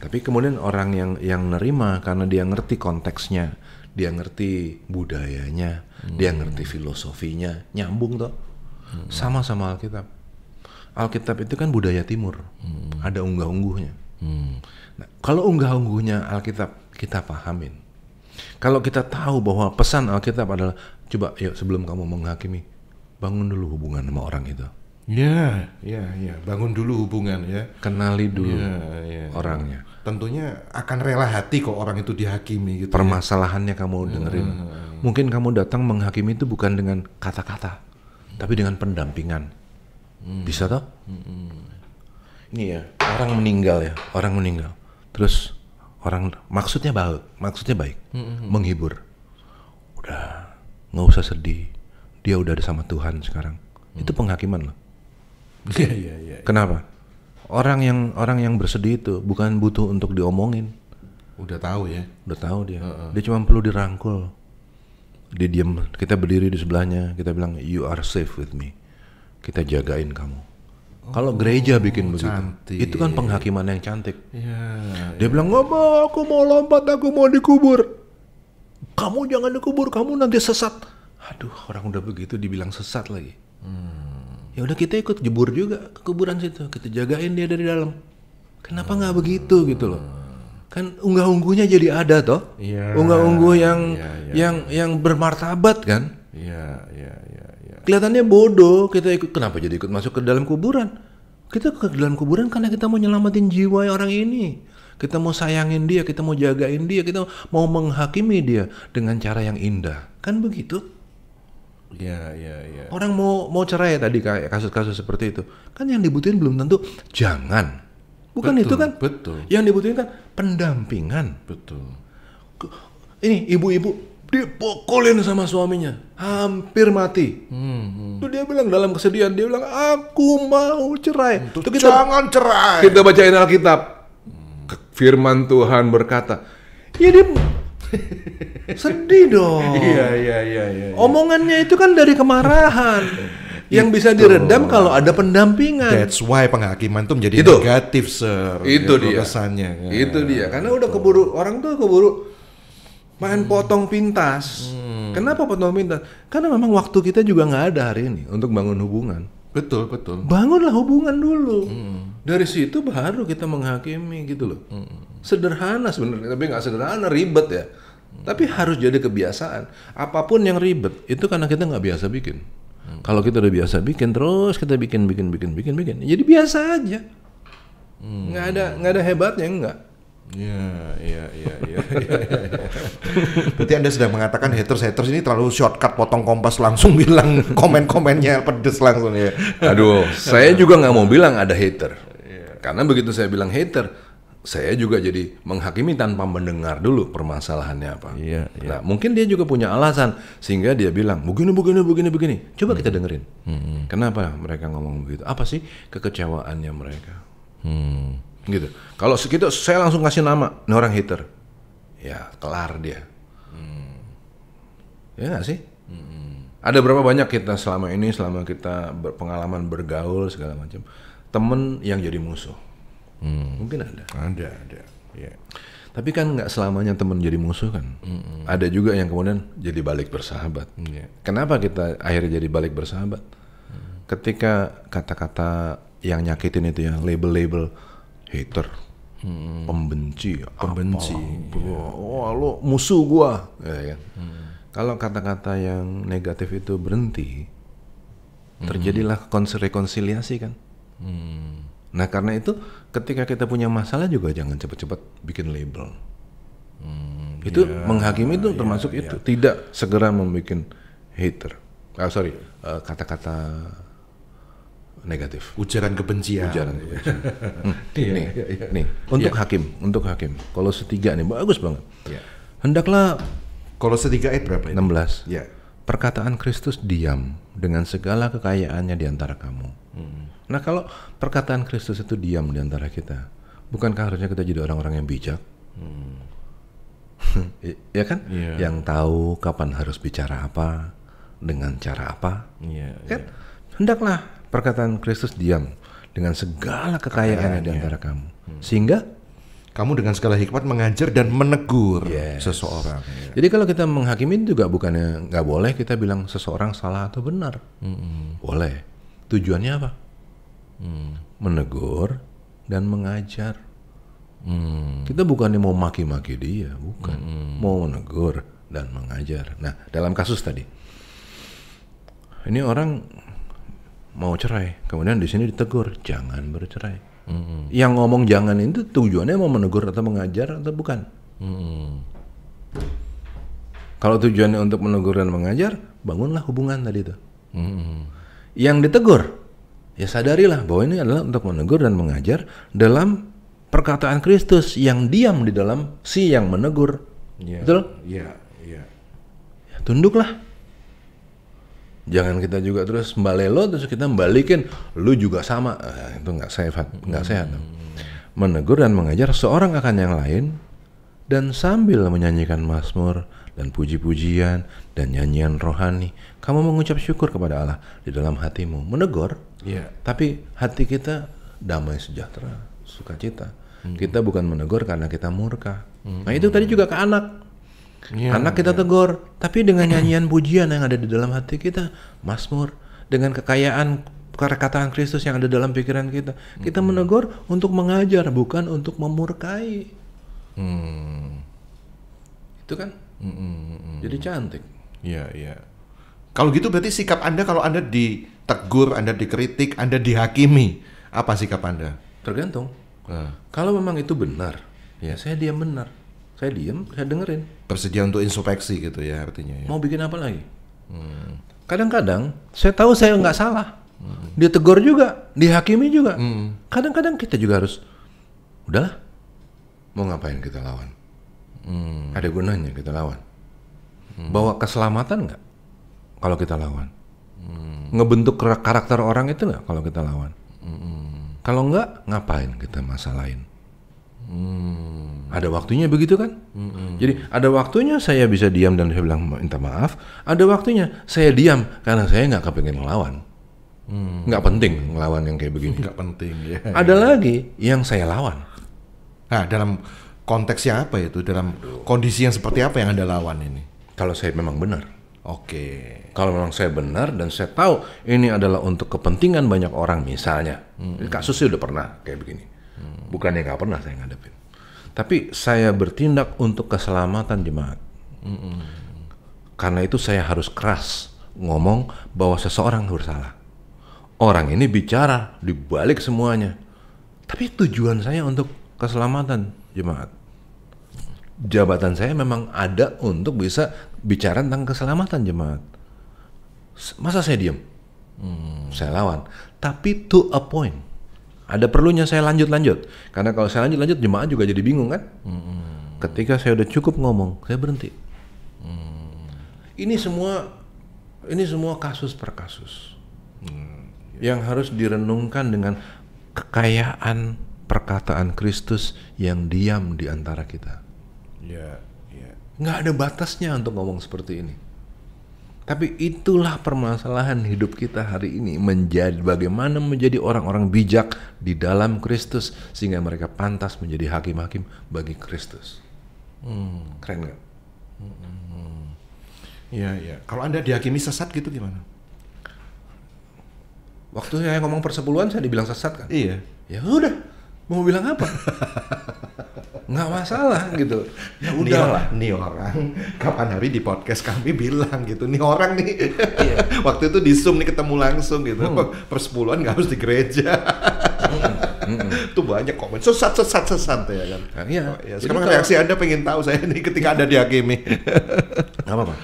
Tapi kemudian orang yang nerima karena dia ngerti konteksnya, dia ngerti budayanya, dia ngerti filosofinya, nyambung toh. Sama-sama Alkitab. Alkitab itu kan budaya timur. Ada unggah-ungguhnya. Nah, kalau unggah-ungguhnya Alkitab kita pahamin. Kalau kita tahu bahwa pesan Alkitab adalah, coba yuk sebelum kamu menghakimi, bangun dulu hubungan sama orang itu. Ya, bangun dulu hubungan ya. Kenali dulu orangnya. Tentunya akan rela hati kok orang itu dihakimi gitu. Permasalahannya kamu dengerin. Mungkin kamu datang menghakimi itu bukan dengan kata-kata, tapi dengan pendampingan. Bisa toh? Ini ya, orang meninggal. Terus orang maksudnya baik, menghibur. Udah, nggak usah sedih. Dia udah ada sama Tuhan sekarang. Itu penghakiman loh. Iya. Kenapa? Orang yang bersedih itu bukan butuh untuk diomongin. Udah tahu ya. Udah tahu dia. Dia cuma perlu dirangkul. Dia diam. Kita berdiri di sebelahnya. Kita bilang, you are safe with me. Kita jagain kamu. Kalau gereja bikin begitu, cantik. Itu kan penghakiman yang cantik. Dia bilang, nggak mau, aku mau lompat, aku mau dikubur. Kamu jangan dikubur, kamu nanti sesat. Aduh, orang udah begitu dibilang sesat lagi. Ya udah kita ikut jebur juga ke kuburan situ, kita jagain dia dari dalam. Kenapa nggak begitu gitu loh? Kan unggah-ungguhnya jadi ada toh. Unggah-ungguh yang bermartabat kan. Kelihatannya bodoh kita ikut. Kenapa jadi ikut masuk ke dalam kuburan? Kita ke dalam kuburan karena kita mau nyelamatin jiwa orang ini. Kita mau sayangin dia, kita mau jagain dia, kita mau menghakimi dia dengan cara yang indah. Kan begitu? Iya. Orang mau cerai tadi kayak kasus-kasus seperti itu. Kan yang dibutuhin belum tentu jangan. Bukan betul, itu kan? Betul. Yang dibutuhin kan pendampingan. Betul. Ini ibu-ibu dipukulin sama suaminya, hampir mati. Tuh dia bilang dalam kesedihan, dia bilang aku mau cerai. Tuh jangan cerai. Kita bacain Alkitab. Firman Tuhan berkata, ya dia sedih dong. Iya. Omongannya itu kan dari kemarahan. Yang bisa diredam kalau ada pendampingan. That's why penghakiman tuh menjadi negatif, Sir. Itu dia kesannya. Itu dia. Karena udah keburu, orang tuh keburu main potong pintas. Kenapa potong pintas? Karena memang waktu kita juga nggak ada hari ini untuk bangun hubungan. Betul. Bangunlah hubungan dulu. Dari situ baru kita menghakimi gitu loh. Sederhana sebenarnya, tapi nggak sederhana, ribet ya. Tapi harus jadi kebiasaan. Apapun yang ribet itu karena kita nggak biasa bikin. Kalau kita udah biasa bikin, terus kita bikin, jadi biasa aja. Nggak ada hebatnya, enggak. Iya. Berarti Anda sedang mengatakan haters ini terlalu shortcut potong Kompas langsung bilang komen-komennya pedes langsung ya. Aduh, saya juga nggak mau bilang ada hater. Karena begitu saya bilang hater, saya juga jadi menghakimi tanpa mendengar dulu permasalahannya apa. Iya. Nah, mungkin dia juga punya alasan sehingga dia bilang begini. Coba kita dengerin. Kenapa mereka ngomong begitu? Apa sih kekecewaannya mereka? Gitu. Kalau segitu saya langsung kasih nama, ini orang hater. Ya, kelar dia. Ya nggak sih? Ada berapa banyak kita selama kita berpengalaman bergaul segala macam, temen yang jadi musuh. Mungkin ada. Ya. Tapi kan nggak selamanya temen jadi musuh kan. Ada juga yang kemudian jadi balik bersahabat. Kenapa kita akhirnya jadi balik bersahabat? Ketika kata-kata yang nyakitin itu ya, label-label hater, pembenci, wah lo musuh gua, ya kan? Kalau kata-kata yang negatif itu berhenti, terjadilah rekonsiliasi kan. Nah karena itu ketika kita punya masalah juga jangan cepat-cepat bikin label. Itu menghakimi itu termasuk itu, tidak segera membuat hater. Kata-kata negatif, ujaran kebencian. Nih, untuk hakim, kalau setiga nih bagus banget. Hendaklah kalau setiga ayat berapa ini? 16. Perkataan Kristus diam dengan segala kekayaannya di antara kamu. Nah, kalau perkataan Kristus itu diam di antara kita, bukankah harusnya kita jadi orang-orang yang bijak? Ya kan? Yang tahu kapan harus bicara apa, dengan cara apa. Kan? Hendaklah perkataan Kristus diam dengan segala kekayaannya di antara kamu, sehingga kamu dengan segala hikmat mengajar dan menegur seseorang. Jadi kalau kita menghakimi juga bukannya nggak boleh kita bilang seseorang salah atau benar. Boleh. Tujuannya apa? Menegur dan mengajar. Kita bukannya mau maki-maki dia, bukan. Mau menegur dan mengajar. Nah, dalam kasus tadi, ini orang mau cerai, kemudian di sini ditegur, jangan bercerai. Yang ngomong jangan itu tujuannya mau menegur atau mengajar atau bukan? Kalau tujuannya untuk menegur dan mengajar, bangunlah hubungan tadi itu. Yang ditegur, ya sadarilah bahwa ini adalah untuk menegur dan mengajar dalam perkataan Kristus yang diam di dalam si yang menegur. Betul? Iya. Ya, tunduklah. Jangan kita juga terus mbalelo terus kita membalikin lu juga sama. Itu nggak sehat. Menegur dan mengajar seorang akan yang lain dan sambil menyanyikan mazmur dan puji-pujian dan nyanyian rohani kamu mengucap syukur kepada Allah di dalam hatimu. Menegur, tapi hati kita damai sejahtera, sukacita. Kita bukan menegur karena kita murka. Nah itu tadi juga ke anak. Anak kita tegur, tapi dengan nyanyian pujian yang ada di dalam hati kita, mazmur, dengan kekayaan perkataan Kristus yang ada dalam pikiran kita. Kita menegur untuk mengajar, bukan untuk memurkai. Itu kan? Jadi cantik. Iya. Kalau gitu berarti sikap Anda kalau Anda ditegur, Anda dikritik, Anda dihakimi, apa sikap Anda? Tergantung. Kalau memang itu benar, ya saya diam benar. Saya diam, saya dengerin. Bersedia untuk introspeksi gitu ya artinya. Ya. Mau bikin apa lagi? Kadang-kadang saya tahu saya nggak salah. Ditegur juga, dihakimi juga. Kadang-kadang kita juga harus, udahlah, mau ngapain kita lawan? Ada gunanya kita lawan. Bawa keselamatan nggak? Kalau kita lawan. Ngebentuk karakter orang itu nggak kalau kita lawan? Kalau nggak, ngapain kita masalahin? Ada waktunya begitu kan? Jadi ada waktunya saya bisa diam dan saya bilang minta maaf. Ada waktunya saya diam karena saya nggak kepengen ngelawan. Nggak penting ngelawan yang kayak begini. Nggak penting. Ya. Ada lagi yang saya lawan. Nah dalam konteksnya apa itu? Dalam kondisi yang seperti apa yang Anda lawan ini? Kalau saya memang benar. Oke. Kalau memang saya benar dan saya tahu ini adalah untuk kepentingan banyak orang misalnya. Kasusnya udah pernah kayak begini. Bukannya nggak pernah saya ngadepin. Tapi saya bertindak untuk keselamatan jemaat. Karena itu saya harus keras ngomong bahwa seseorang bersalah. Orang ini bicara di balik semuanya. Tapi tujuan saya untuk keselamatan jemaat. Jabatan saya memang ada untuk bisa bicara tentang keselamatan jemaat. Masa saya diam? Saya lawan. Tapi to a point. Ada perlunya saya lanjut. Karena kalau saya lanjut jemaat juga jadi bingung kan? Ketika saya udah cukup ngomong, saya berhenti. Ini semua kasus per kasus. Yang harus direnungkan dengan kekayaan perkataan Kristus yang diam di antara kita. Nggak ada batasnya untuk ngomong seperti ini. Tapi itulah permasalahan hidup kita hari ini, bagaimana menjadi orang-orang bijak di dalam Kristus sehingga mereka pantas menjadi hakim-hakim bagi Kristus. Keren nggak? Iya. Kalau Anda dihakimi sesat gitu gimana? Waktu saya ngomong persepuluhan saya dibilang sesat kan? Iya. Ya udah, mau bilang apa? Nggak masalah gitu. Ya udahlah. Nih orang kapan hari di podcast kami bilang gitu. Nih orang nih. Waktu itu di Zoom nih ketemu langsung gitu. Persepuluhan nggak harus di gereja. Tuh banyak komen sesat ya kan. Nah, iya. Sekarang reaksi Anda pengen tahu saya nih ketika Anda dihakimi. Nggak apa-apa.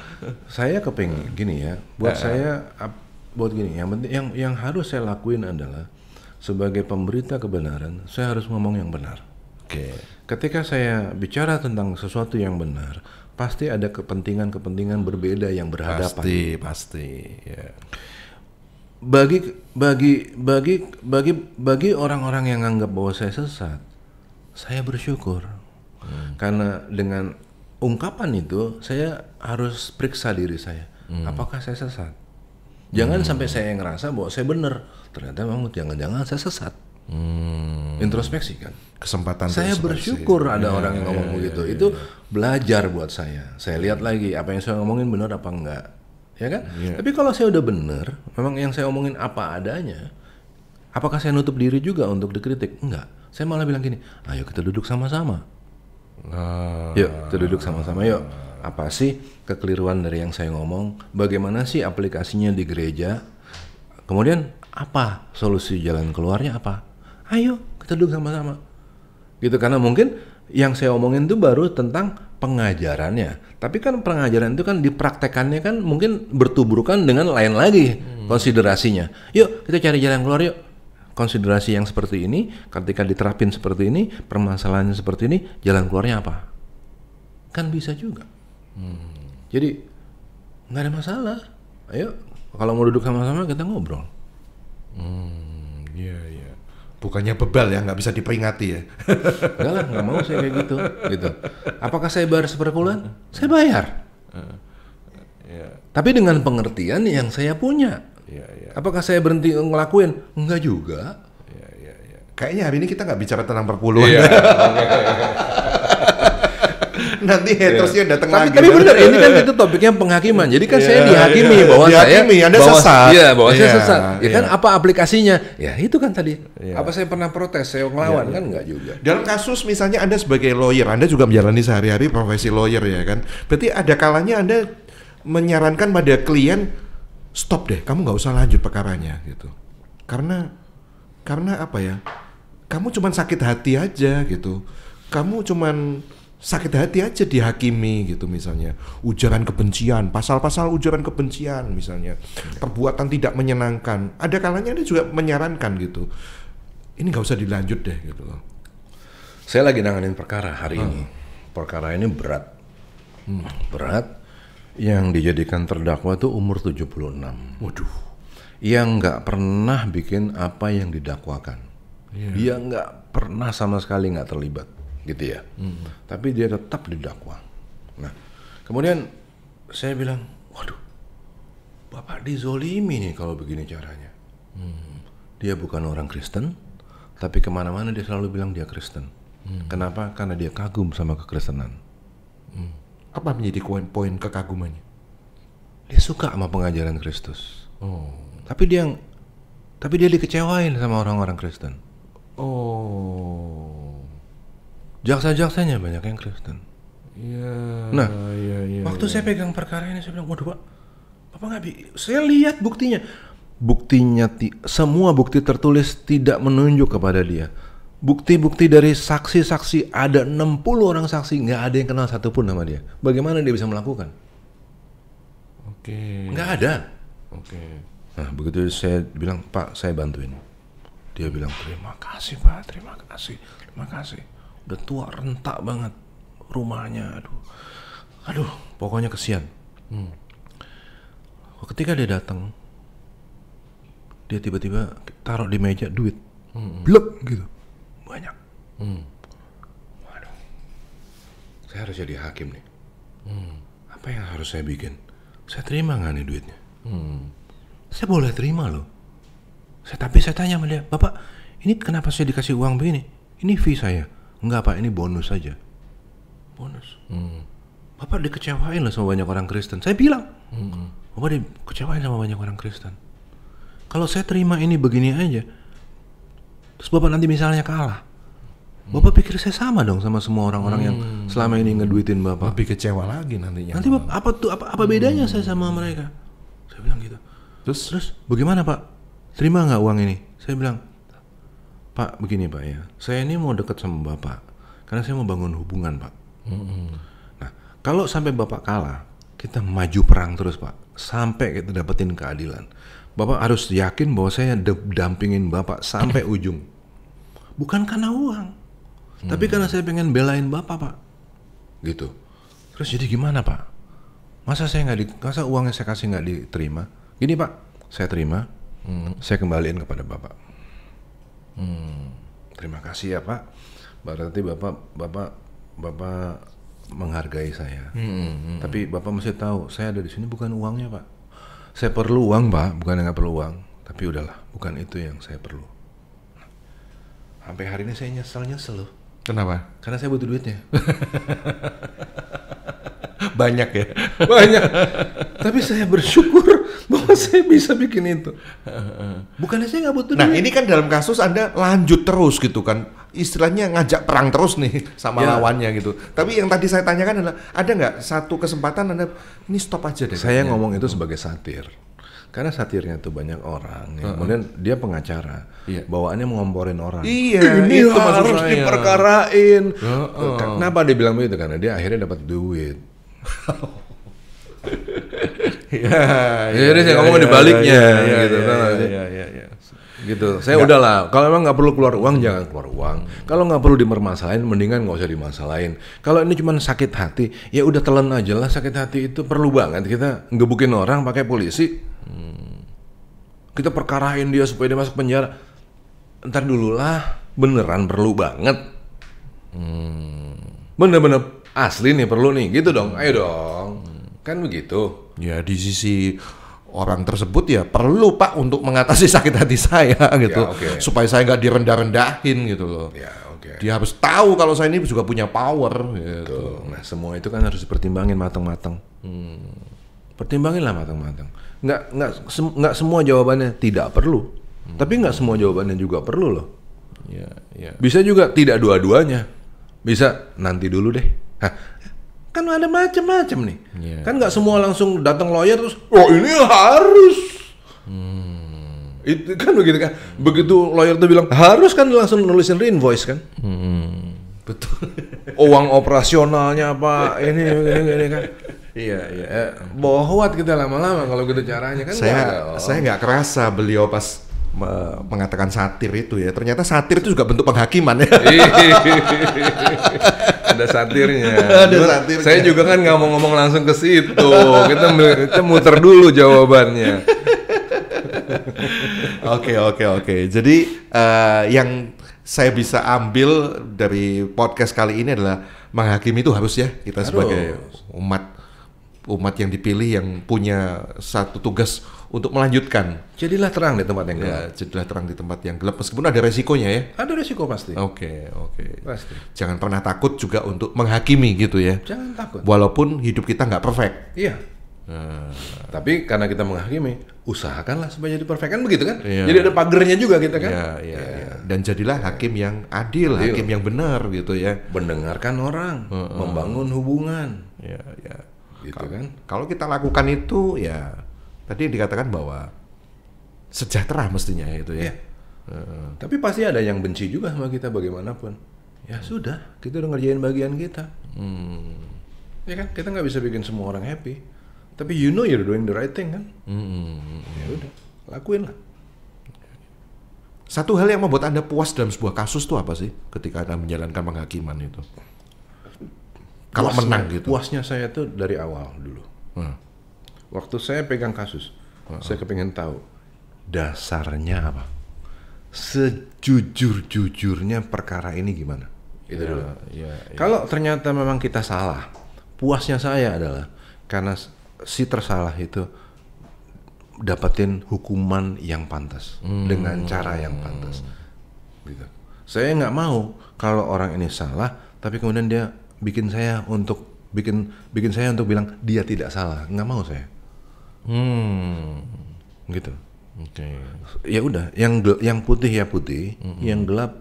Saya kepengen gini ya. Buat gini. Yang penting yang harus saya lakuin adalah sebagai pemberita kebenaran, saya harus ngomong yang benar. Oke. Ketika saya bicara tentang sesuatu yang benar, pasti ada kepentingan berbeda yang berhadapan. Pasti. Ya. Bagi orang-orang yang anggap bahwa saya sesat, saya bersyukur. Karena dengan ungkapan itu, saya harus periksa diri saya. Apakah saya sesat? Jangan sampai saya ngerasa bahwa saya benar. Ternyata memang jangan-jangan saya sesat. Introspeksi kan. Kesempatan saya bersyukur ada orang yang ngomong begitu. Itu belajar buat saya. Saya lihat lagi apa yang saya ngomongin benar apa enggak, ya kan? Tapi kalau saya udah benar, memang yang saya omongin apa adanya, apakah saya nutup diri juga untuk dikritik? Enggak. Saya malah bilang gini, ayo kita duduk sama-sama. Yuk kita duduk sama-sama yuk. Apa sih kekeliruan dari yang saya ngomong? Bagaimana sih aplikasinya di gereja? Kemudian apa solusi jalan keluarnya apa? Ayo kita duduk sama-sama. Gitu, karena mungkin yang saya omongin itu baru tentang pengajarannya. Tapi kan pengajaran itu kan dipraktekannya kan mungkin bertuburkan dengan lain lagi konsiderasinya. Yuk kita cari jalan keluar yuk. Konsiderasi yang seperti ini, ketika diterapin seperti ini, permasalahannya seperti ini, jalan keluarnya apa? Kan bisa juga. Jadi nggak ada masalah. Ayo kalau mau duduk sama-sama kita ngobrol. Iya. Bukannya bebal ya, nggak bisa diperingati ya. Enggak lah, nggak mau saya kayak gitu. Apakah saya bayar seperpuluhan? Saya bayar. Tapi dengan pengertian yang saya punya. Apakah saya berhenti ngelakuin? Enggak juga. Kayaknya hari ini kita nggak bicara tentang perpuluhan. Nanti hatersnya datang lagi. Tapi benar, ini kan itu topiknya penghakiman. Jadi kan saya dihakimi bahwa Anda sesat. Iya, bahwa saya sesat. Ya kan apa aplikasinya? Ya itu kan tadi. Apa saya pernah protes, saya ngelawan kan enggak juga. Dalam kasus misalnya Anda sebagai lawyer, Anda juga menjalani sehari-hari profesi lawyer ya kan. Berarti ada kalanya Anda menyarankan pada klien, stop deh, kamu nggak usah lanjut perkaranya gitu. Karena apa ya? Kamu cuman sakit hati aja gitu. Kamu cuman sakit hati aja dihakimi gitu misalnya. Ujaran kebencian, pasal-pasal ujaran kebencian misalnya. Perbuatan tidak menyenangkan. Ada kalanya Anda juga menyarankan gitu. Ini nggak usah dilanjut deh gitu loh. Saya lagi nanganin perkara hari ini. Perkara ini berat. Berat. Yang dijadikan terdakwa itu umur 76. Waduh. Yang nggak pernah bikin apa yang didakwakan. Dia nggak pernah sama sekali nggak terlibat. Gitu ya, tapi dia tetap didakwa. Nah, kemudian saya bilang, waduh, Bapak dizolimi nih kalau begini caranya. Dia bukan orang Kristen, tapi kemana-mana dia selalu bilang dia Kristen. Kenapa? Karena dia kagum sama kekristenan. Apa menjadi poin kekagumannya? Dia suka sama pengajaran Kristus. Tapi dia dikecewain sama orang-orang Kristen. Jaksa-jaksanya banyak yang Kristen. Nah, waktu saya pegang perkara ini saya bilang, waduh Bapak nggak bisa. Saya lihat buktinya. Semua bukti tertulis tidak menunjuk kepada dia. Bukti-bukti dari saksi-saksi, ada 60 orang saksi, nggak ada yang kenal satupun nama dia. Bagaimana dia bisa melakukan? Oke. Nggak ada. Oke. Nah, begitu saya bilang, Pak, saya bantuin. Dia bilang, terima kasih Pak, terima kasih. Udah tua, rentak banget rumahnya, aduh, pokoknya kesian. Ketika dia datang, dia tiba-tiba taruh di meja duit, blek gitu, banyak. Waduh, saya harus jadi hakim nih. Apa yang harus saya bikin? Saya terima nggak nih duitnya? Saya boleh terima loh. Tapi saya tanya sama dia, Bapak, ini kenapa saya dikasih uang begini? Ini fee saya. Enggak Pak, ini bonus saja. Bonus. Bapak dikecewain loh sama banyak orang Kristen. Saya bilang, Bapak dikecewain sama banyak orang Kristen. Kalau saya terima ini begini aja, terus Bapak nanti misalnya kalah, Bapak pikir saya sama dong sama semua orang-orang yang selama ini ngeduitin Bapak. Lebih kecewa lagi nantinya. Nanti Bapak, apa bedanya saya sama mereka? Saya bilang gitu. Terus bagaimana Pak? Terima nggak uang ini? Saya bilang, Pak, begini Pak ya, saya ini mau dekat sama Bapak karena saya mau bangun hubungan Pak. Nah, kalau sampai Bapak kalah, kita maju perang terus Pak, sampai kita dapetin keadilan. Bapak harus yakin bahwa saya dampingin Bapak sampai ujung. Bukan karena uang, tapi karena saya pengen belain Bapak Pak. Gitu. Terus jadi gimana Pak? Masa uangnya saya kasih nggak diterima? Gini Pak, saya terima, saya kembaliin kepada Bapak. Terima kasih ya Pak. Berarti Bapak menghargai saya. Tapi Bapak mesti tahu, saya ada di sini bukan uangnya Pak. Saya perlu uang Pak, bukan nggak perlu uang. Tapi udahlah, bukan itu yang saya perlu. Sampai hari ini saya nyesel loh. Kenapa? Karena saya butuh duitnya. Banyak ya? Banyak. Tapi saya bersyukur bahwa saya bisa bikin itu. Bukannya saya nggak butuh duit. Nah ini kan dalam kasus Anda lanjut terus gitu kan, istilahnya ngajak perang terus nih sama lawannya gitu. Tapi yang tadi saya tanyakan adalah, ada nggak satu kesempatan Anda, ini stop aja deh. Saya ngomong itu sebagai satir. Karena satirnya tuh banyak orang, kemudian dia pengacara, bawaannya mengomporin orang. Iya, ini itu maksud harus saya. diperkarain. Kenapa dia bilang begitu? Karena dia akhirnya dapat duit. Jadi saya ngomong dibaliknya, gitu. Gitu. Saya udahlah. Kalau emang nggak perlu keluar uang, jangan keluar uang. Kalau nggak perlu dipermasalahin, mendingan nggak usah dimasalahin. Kalau ini cuma sakit hati, ya udah telan aja lah. Sakit hati itu perlu banget kita ngebukin orang pakai polisi. Kita perkarain dia supaya dia masuk penjara. Ntar dulu lah, beneran perlu banget. Bener-bener asli nih perlu nih, gitu dong. Ayo dong, kan begitu. Ya di sisi orang tersebut ya perlu Pak untuk mengatasi sakit hati saya gitu, supaya saya nggak direndah-rendahin gitu loh. Dia harus tahu kalau saya ini juga punya power. Gitu. Nah semua itu kan harus dipertimbangin matang-matang. Pertimbanginlah matang-matang. Nggak semua jawabannya tidak perlu, tapi nggak semua jawabannya juga perlu loh. Bisa juga tidak dua-duanya. Bisa nanti dulu deh. Hah, kan ada macam-macam nih. Kan nggak semua langsung datang lawyer terus, oh ini harus. Itu kan begitu kan. Begitu lawyer tuh bilang harus, kan langsung nulisin invoice kan. Betul. Uang operasionalnya apa ini kan. Iya. Bohwat kita lama-lama kalau gitu caranya kan. Saya nggak kerasa beliau pas mengatakan satir itu ya. Ternyata satir itu juga bentuk penghakiman ya. Ada satirnya. Satirnya. Saya juga kan nggak mau ngomong langsung ke situ. Kita muter dulu jawabannya. Oke. Jadi yang saya bisa ambil dari podcast kali ini adalah menghakimi itu harus ya, kita sebagai umat yang dipilih yang punya satu tugas untuk melanjutkan. Jadilah terang di tempat yang gelap. Jadilah terang di tempat yang gelap meskipun ada resikonya ya. Ada resiko pasti. Oke. Pasti. Jangan pernah takut juga untuk menghakimi gitu ya. Jangan takut. Walaupun hidup kita nggak perfect. Iya. Tapi karena kita menghakimi, usahakanlah supaya jadi perfect, kan begitu kan? Jadi ada pagernya juga kita kan? Iya. Dan jadilah hakim yang adil, hakim yang benar gitu ya. Mendengarkan orang, membangun hubungan. Iya. Gitu kan? Kalau kita lakukan itu ya tadi dikatakan bahwa sejahtera mestinya itu ya. Tapi pasti ada yang benci juga sama kita bagaimanapun. Ya sudah, kita udah ngerjain bagian kita. Ya kan, kita nggak bisa bikin semua orang happy. Tapi you know you're doing the right thing kan? Ya udah, lakuin lah. Satu hal yang membuat Anda puas dalam sebuah kasus tuh apa sih ketika Anda menjalankan penghakiman itu? Kalau menang gitu. Puasnya saya tuh dari awal dulu. Waktu saya pegang kasus, saya kepengen tahu dasarnya apa. Sejujur-jujurnya perkara ini gimana? Itu dulu. Kalau ternyata memang kita salah, puasnya saya adalah karena si tersalah itu dapatin hukuman yang pantas dengan cara yang pantas. Gitu. Saya nggak mau kalau orang ini salah, tapi kemudian dia bikin saya untuk bilang dia tidak salah. Nggak mau saya. Gitu. Oke. Ya udah, yang putih ya putih, yang gelap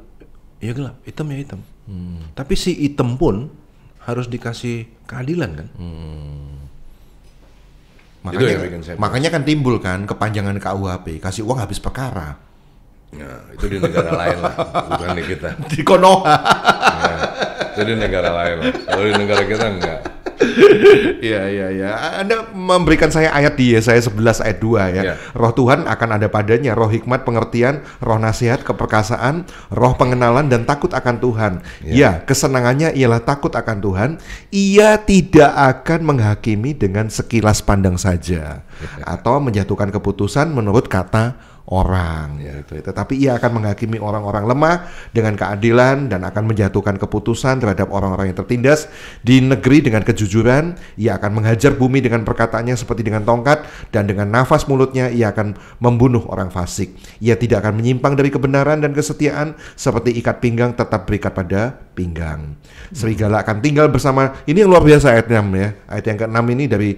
ya gelap, hitam ya hitam. Tapi si hitam pun harus dikasih keadilan kan. Makanya kan timbul kan kepanjangan KUHP, kasih uang habis perkara. Nah, itu di negara lain lah, bukan di kita. Di Konoha. Nah, itu di negara lain lah. Kalau di negara kita enggak. Iya. Anda memberikan saya ayat di Yesaya 11 ayat 2 ya. Roh Tuhan akan ada padanya, roh hikmat, pengertian, roh nasihat, keperkasaan, roh pengenalan dan takut akan Tuhan. Ya, kesenangannya ialah takut akan Tuhan. Ia tidak akan menghakimi dengan sekilas pandang saja atau menjatuhkan keputusan menurut kata orang, tetapi ia akan menghakimi orang-orang lemah dengan keadilan dan akan menjatuhkan keputusan terhadap orang-orang yang tertindas di negeri dengan kejujuran. Ia akan menghajar bumi dengan perkataannya seperti dengan tongkat, dan dengan nafas mulutnya ia akan membunuh orang fasik. Ia tidak akan menyimpang dari kebenaran dan kesetiaan, seperti ikat pinggang tetap berikat pada pinggang. Serigala akan tinggal bersama, ini yang luar biasa ayat 6 ya. Ayat yang ke-6 ini dari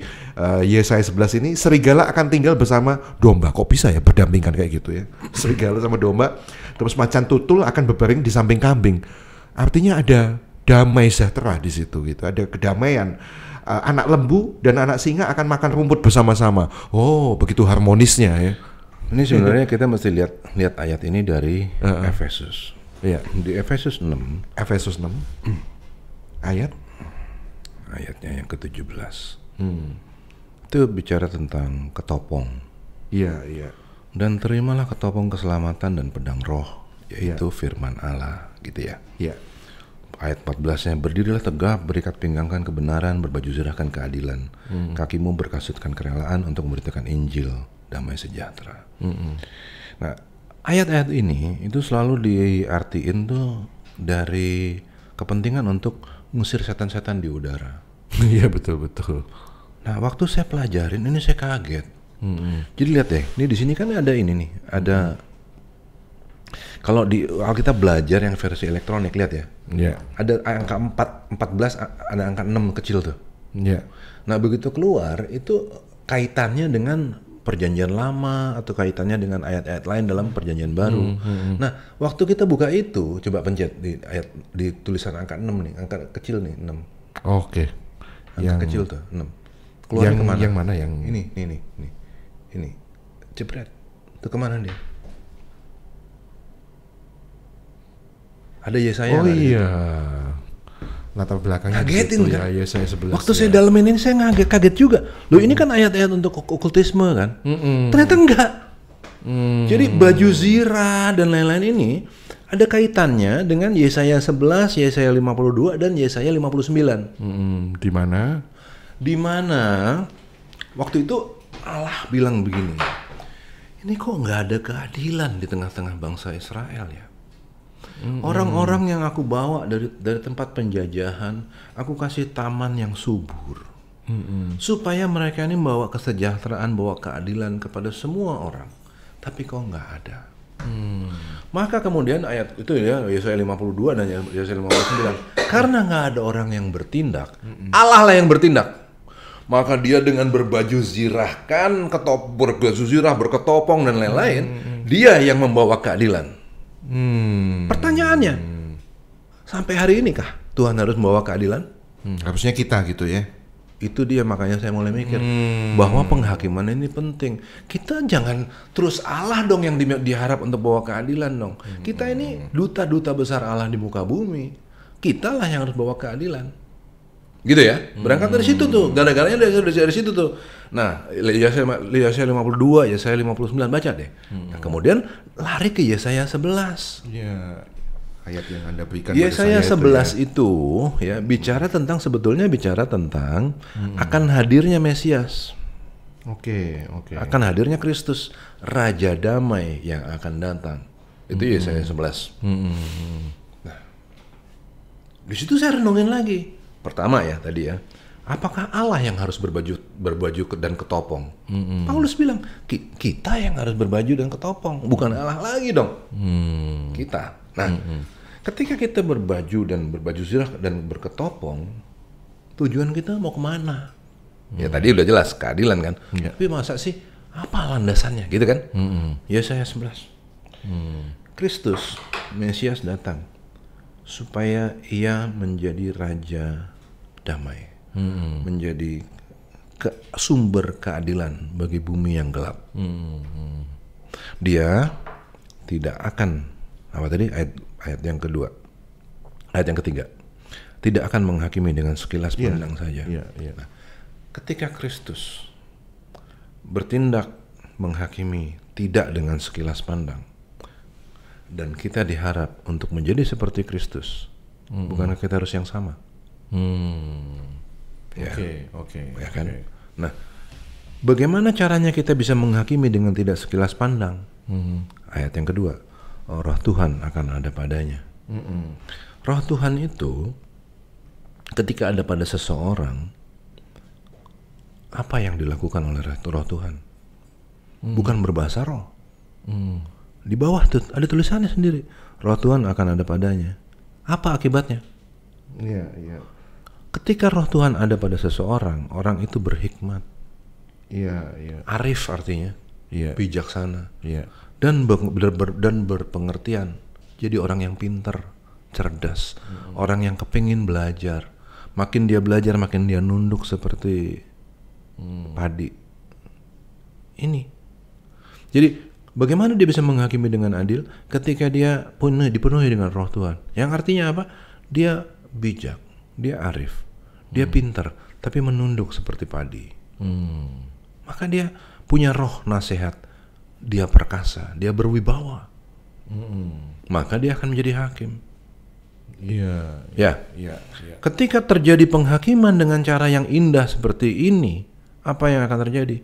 Yesaya 11 ini, serigala akan tinggal bersama domba. Kok bisa ya berdampingan kayak gitu ya? Serigala sama domba. Terus macan tutul akan berbaring di samping kambing. Artinya ada damai sejahtera di situ gitu. Ada kedamaian. Anak lembu dan anak singa akan makan rumput bersama-sama. Oh, begitu harmonisnya ya. Ini sebenarnya kita mesti lihat ayat ini dari Efesus. Iya, di Efesus 6. Efesus 6. Ayatnya yang ke-17. Itu bicara tentang ketopong. Iya. Dan terimalah ketopong keselamatan dan pedang roh, yaitu firman Allah, gitu ya. Iya. Ayat 14-nya, berdirilah tegap, berikat pinggangkan kebenaran, berbaju zirahkan keadilan. Kakimu berkasutkan kerelaan untuk memberitakan Injil, damai sejahtera. Nah, ayat-ayat ini itu selalu diartiin tuh dari kepentingan untuk ngusir setan-setan di udara. Iya, betul. Nah, waktu saya pelajarin ini saya kaget. Jadi lihat deh, ini di sini kan ada ini nih, ada kalau kita belajar yang versi elektronik, lihat ya. Iya. Ada angka 14, ada angka 6 kecil tuh. Iya. Nah, begitu keluar itu kaitannya dengan perjanjian lama atau kaitannya dengan ayat-ayat lain dalam perjanjian baru. Nah, waktu kita buka itu, coba pencet di tulisan angka 6 nih, angka kecil nih, 6. Oke. Angka kecil tuh, 6. Keluar kemana? Yang mana yang ini. Jebret. Itu kemana dia? Ada Yesaya. Oh iya. Latar belakangnya ngagetin kan? Ya, Yesaya 11. Waktu saya dalemin ini saya kaget juga. Loh, ini kan ayat-ayat untuk okultisme kan? Ternyata enggak. Jadi baju zirah dan lain-lain ini ada kaitannya dengan Yesaya 11, Yesaya 52 dan Yesaya 59. Di mana? Di mana waktu itu Allah bilang begini, ini kok nggak ada keadilan di tengah-tengah bangsa Israel ya? Orang-orang yang aku bawa dari tempat penjajahan, aku kasih taman yang subur, supaya mereka ini bawa kesejahteraan, bawa keadilan kepada semua orang. Tapi kok nggak ada. Maka kemudian ayat itu ya, Yesaya 52 dan Yesaya 59, karena nggak ada orang yang bertindak, Allah lah yang bertindak. Maka dia dengan berbaju zirah kan, berbaju zirah, berketopong dan lain-lain, dia yang membawa keadilan. Pertanyaannya, sampai hari ini kah Tuhan harus membawa keadilan? Harusnya kita gitu ya. Itu dia, makanya saya mulai mikir bahwa penghakiman ini penting. Kita jangan terus Allah dong yang diharap untuk bawa keadilan dong. Kita ini duta-duta besar Allah di muka bumi. Kita lah yang harus bawa keadilan. Gitu ya. Berangkat dari situ tuh. Gara-garanya dari situ tuh. Nah, Yesaya 52, Yesaya 59 baca deh. Nah, kemudian lari ke Yesaya 11. Ya. Ayat yang Anda berikan Yesaya 11 itu ya bicara tentang akan hadirnya Mesias. Oke. Akan hadirnya Kristus, Raja Damai yang akan datang. Itu Yesaya 11. Nah, di situ saya renungin lagi. Pertama ya tadi ya, apakah Allah yang harus berbaju dan ketopong? Paulus bilang kita yang harus berbaju dan ketopong, bukan Allah lagi dong. Kita. Nah, ketika kita berbaju zirah dan berketopong, tujuan kita mau kemana? Ya tadi udah jelas keadilan kan. Tapi masa sih apa landasannya gitu kan? Yesaya 11. Kristus Mesias datang supaya ia menjadi raja damai, menjadi sumber keadilan bagi bumi yang gelap. Dia tidak akan ayat yang kedua, ayat yang ketiga, tidak akan menghakimi dengan sekilas pandang saja. Nah, ketika Kristus bertindak menghakimi tidak dengan sekilas pandang, dan kita diharap untuk menjadi seperti Kristus, bukankah kita harus yang sama? Oke. Ya kan? Nah, bagaimana caranya kita bisa menghakimi dengan tidak sekilas pandang? Ayat yang kedua, Roh Tuhan akan ada padanya. Roh Tuhan itu ketika ada pada seseorang, apa yang dilakukan oleh Roh Tuhan? Bukan berbahasa roh. Di bawah tuh ada tulisannya sendiri. Roh Tuhan akan ada padanya. Apa akibatnya? Iya. Ketika Roh Tuhan ada pada seseorang, orang itu berhikmat. Iya. Arif artinya. Bijaksana. Iya. Dan berpengertian. Jadi orang yang pintar, cerdas, orang yang kepingin belajar. Makin dia belajar, makin dia nunduk seperti padi. Ini. Jadi bagaimana dia bisa menghakimi dengan adil ketika dia dipenuhi dengan Roh Tuhan? Yang artinya apa? Dia bijak, dia arif, dia pintar, tapi menunduk seperti padi. Maka dia punya roh nasihat. Dia perkasa, dia berwibawa. Maka dia akan menjadi hakim. Iya. Ketika terjadi penghakiman dengan cara yang indah seperti ini, apa yang akan terjadi?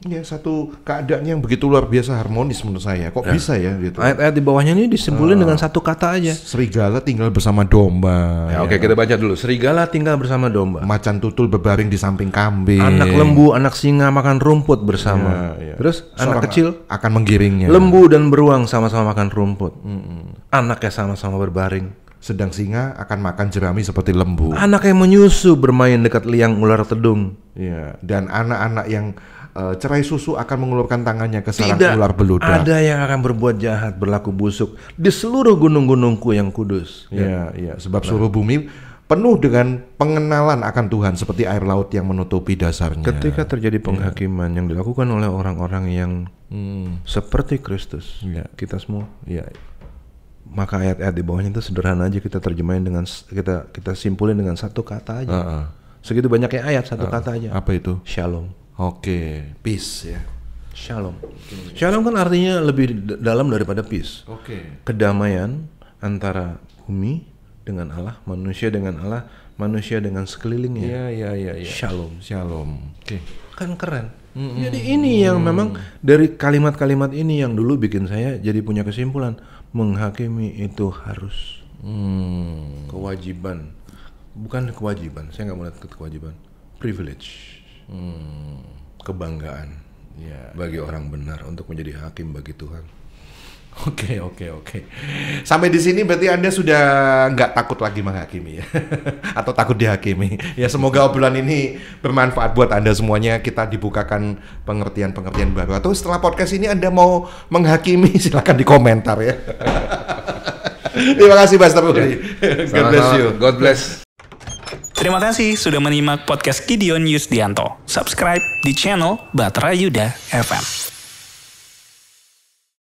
Ya, satu keadaan yang begitu luar biasa harmonis menurut saya. Kok bisa ya gitu? Ayat-ayat di bawahnya ini disimpulin dengan satu kata aja. Serigala tinggal bersama domba. Oke, kita baca dulu. Serigala tinggal bersama domba. Macan tutul berbaring di samping kambing. Anak lembu, anak singa makan rumput bersama. Terus anak kecil akan menggiringnya. Lembu dan beruang sama-sama makan rumput. Anaknya sama-sama berbaring. Sedang singa akan makan jerami seperti lembu. Anak yang menyusu bermain dekat liang ular tedung. Dan anak-anak yang cerai susu akan mengulurkan tangannya ke sarang ular beludak. Ada yang akan berbuat jahat, berlaku busuk di seluruh gunung-gunungku yang kudus. Sebab seluruh bumi penuh dengan pengenalan akan Tuhan seperti air laut yang menutupi dasarnya. Ketika terjadi penghakiman yang dilakukan oleh orang-orang yang seperti Kristus, kita semua, maka ayat-ayat di bawahnya itu sederhana aja, kita terjemahin dengan kita simpulin dengan satu kata aja. Segitu banyaknya ayat, satu kata aja. Apa itu? Shalom. Peace ya. Shalom. Shalom kan artinya lebih dalam daripada peace. Kedamaian antara bumi dengan Allah, manusia dengan Allah, manusia dengan sekelilingnya. Shalom. Kan keren. Jadi ini yang memang dari kalimat-kalimat ini yang dulu bikin saya jadi punya kesimpulan, menghakimi itu harus kewajiban, bukan kewajiban. Saya nggak mau lihat kewajiban, privilege. Kebanggaan bagi orang benar untuk menjadi hakim bagi Tuhan. Oke. Sampai di sini berarti Anda sudah nggak takut lagi menghakimi ya, atau takut dihakimi. Ya semoga obrolan ini bermanfaat buat Anda semuanya. Kita dibukakan pengertian-pengertian baru. Atau setelah podcast ini Anda mau menghakimi, silakan di komentar ya. Terima kasih Pastor Uli. God bless you. God bless. Terima kasih sudah menyimak podcast Gideon Yusdianto. Subscribe di channel Batrayuda FM.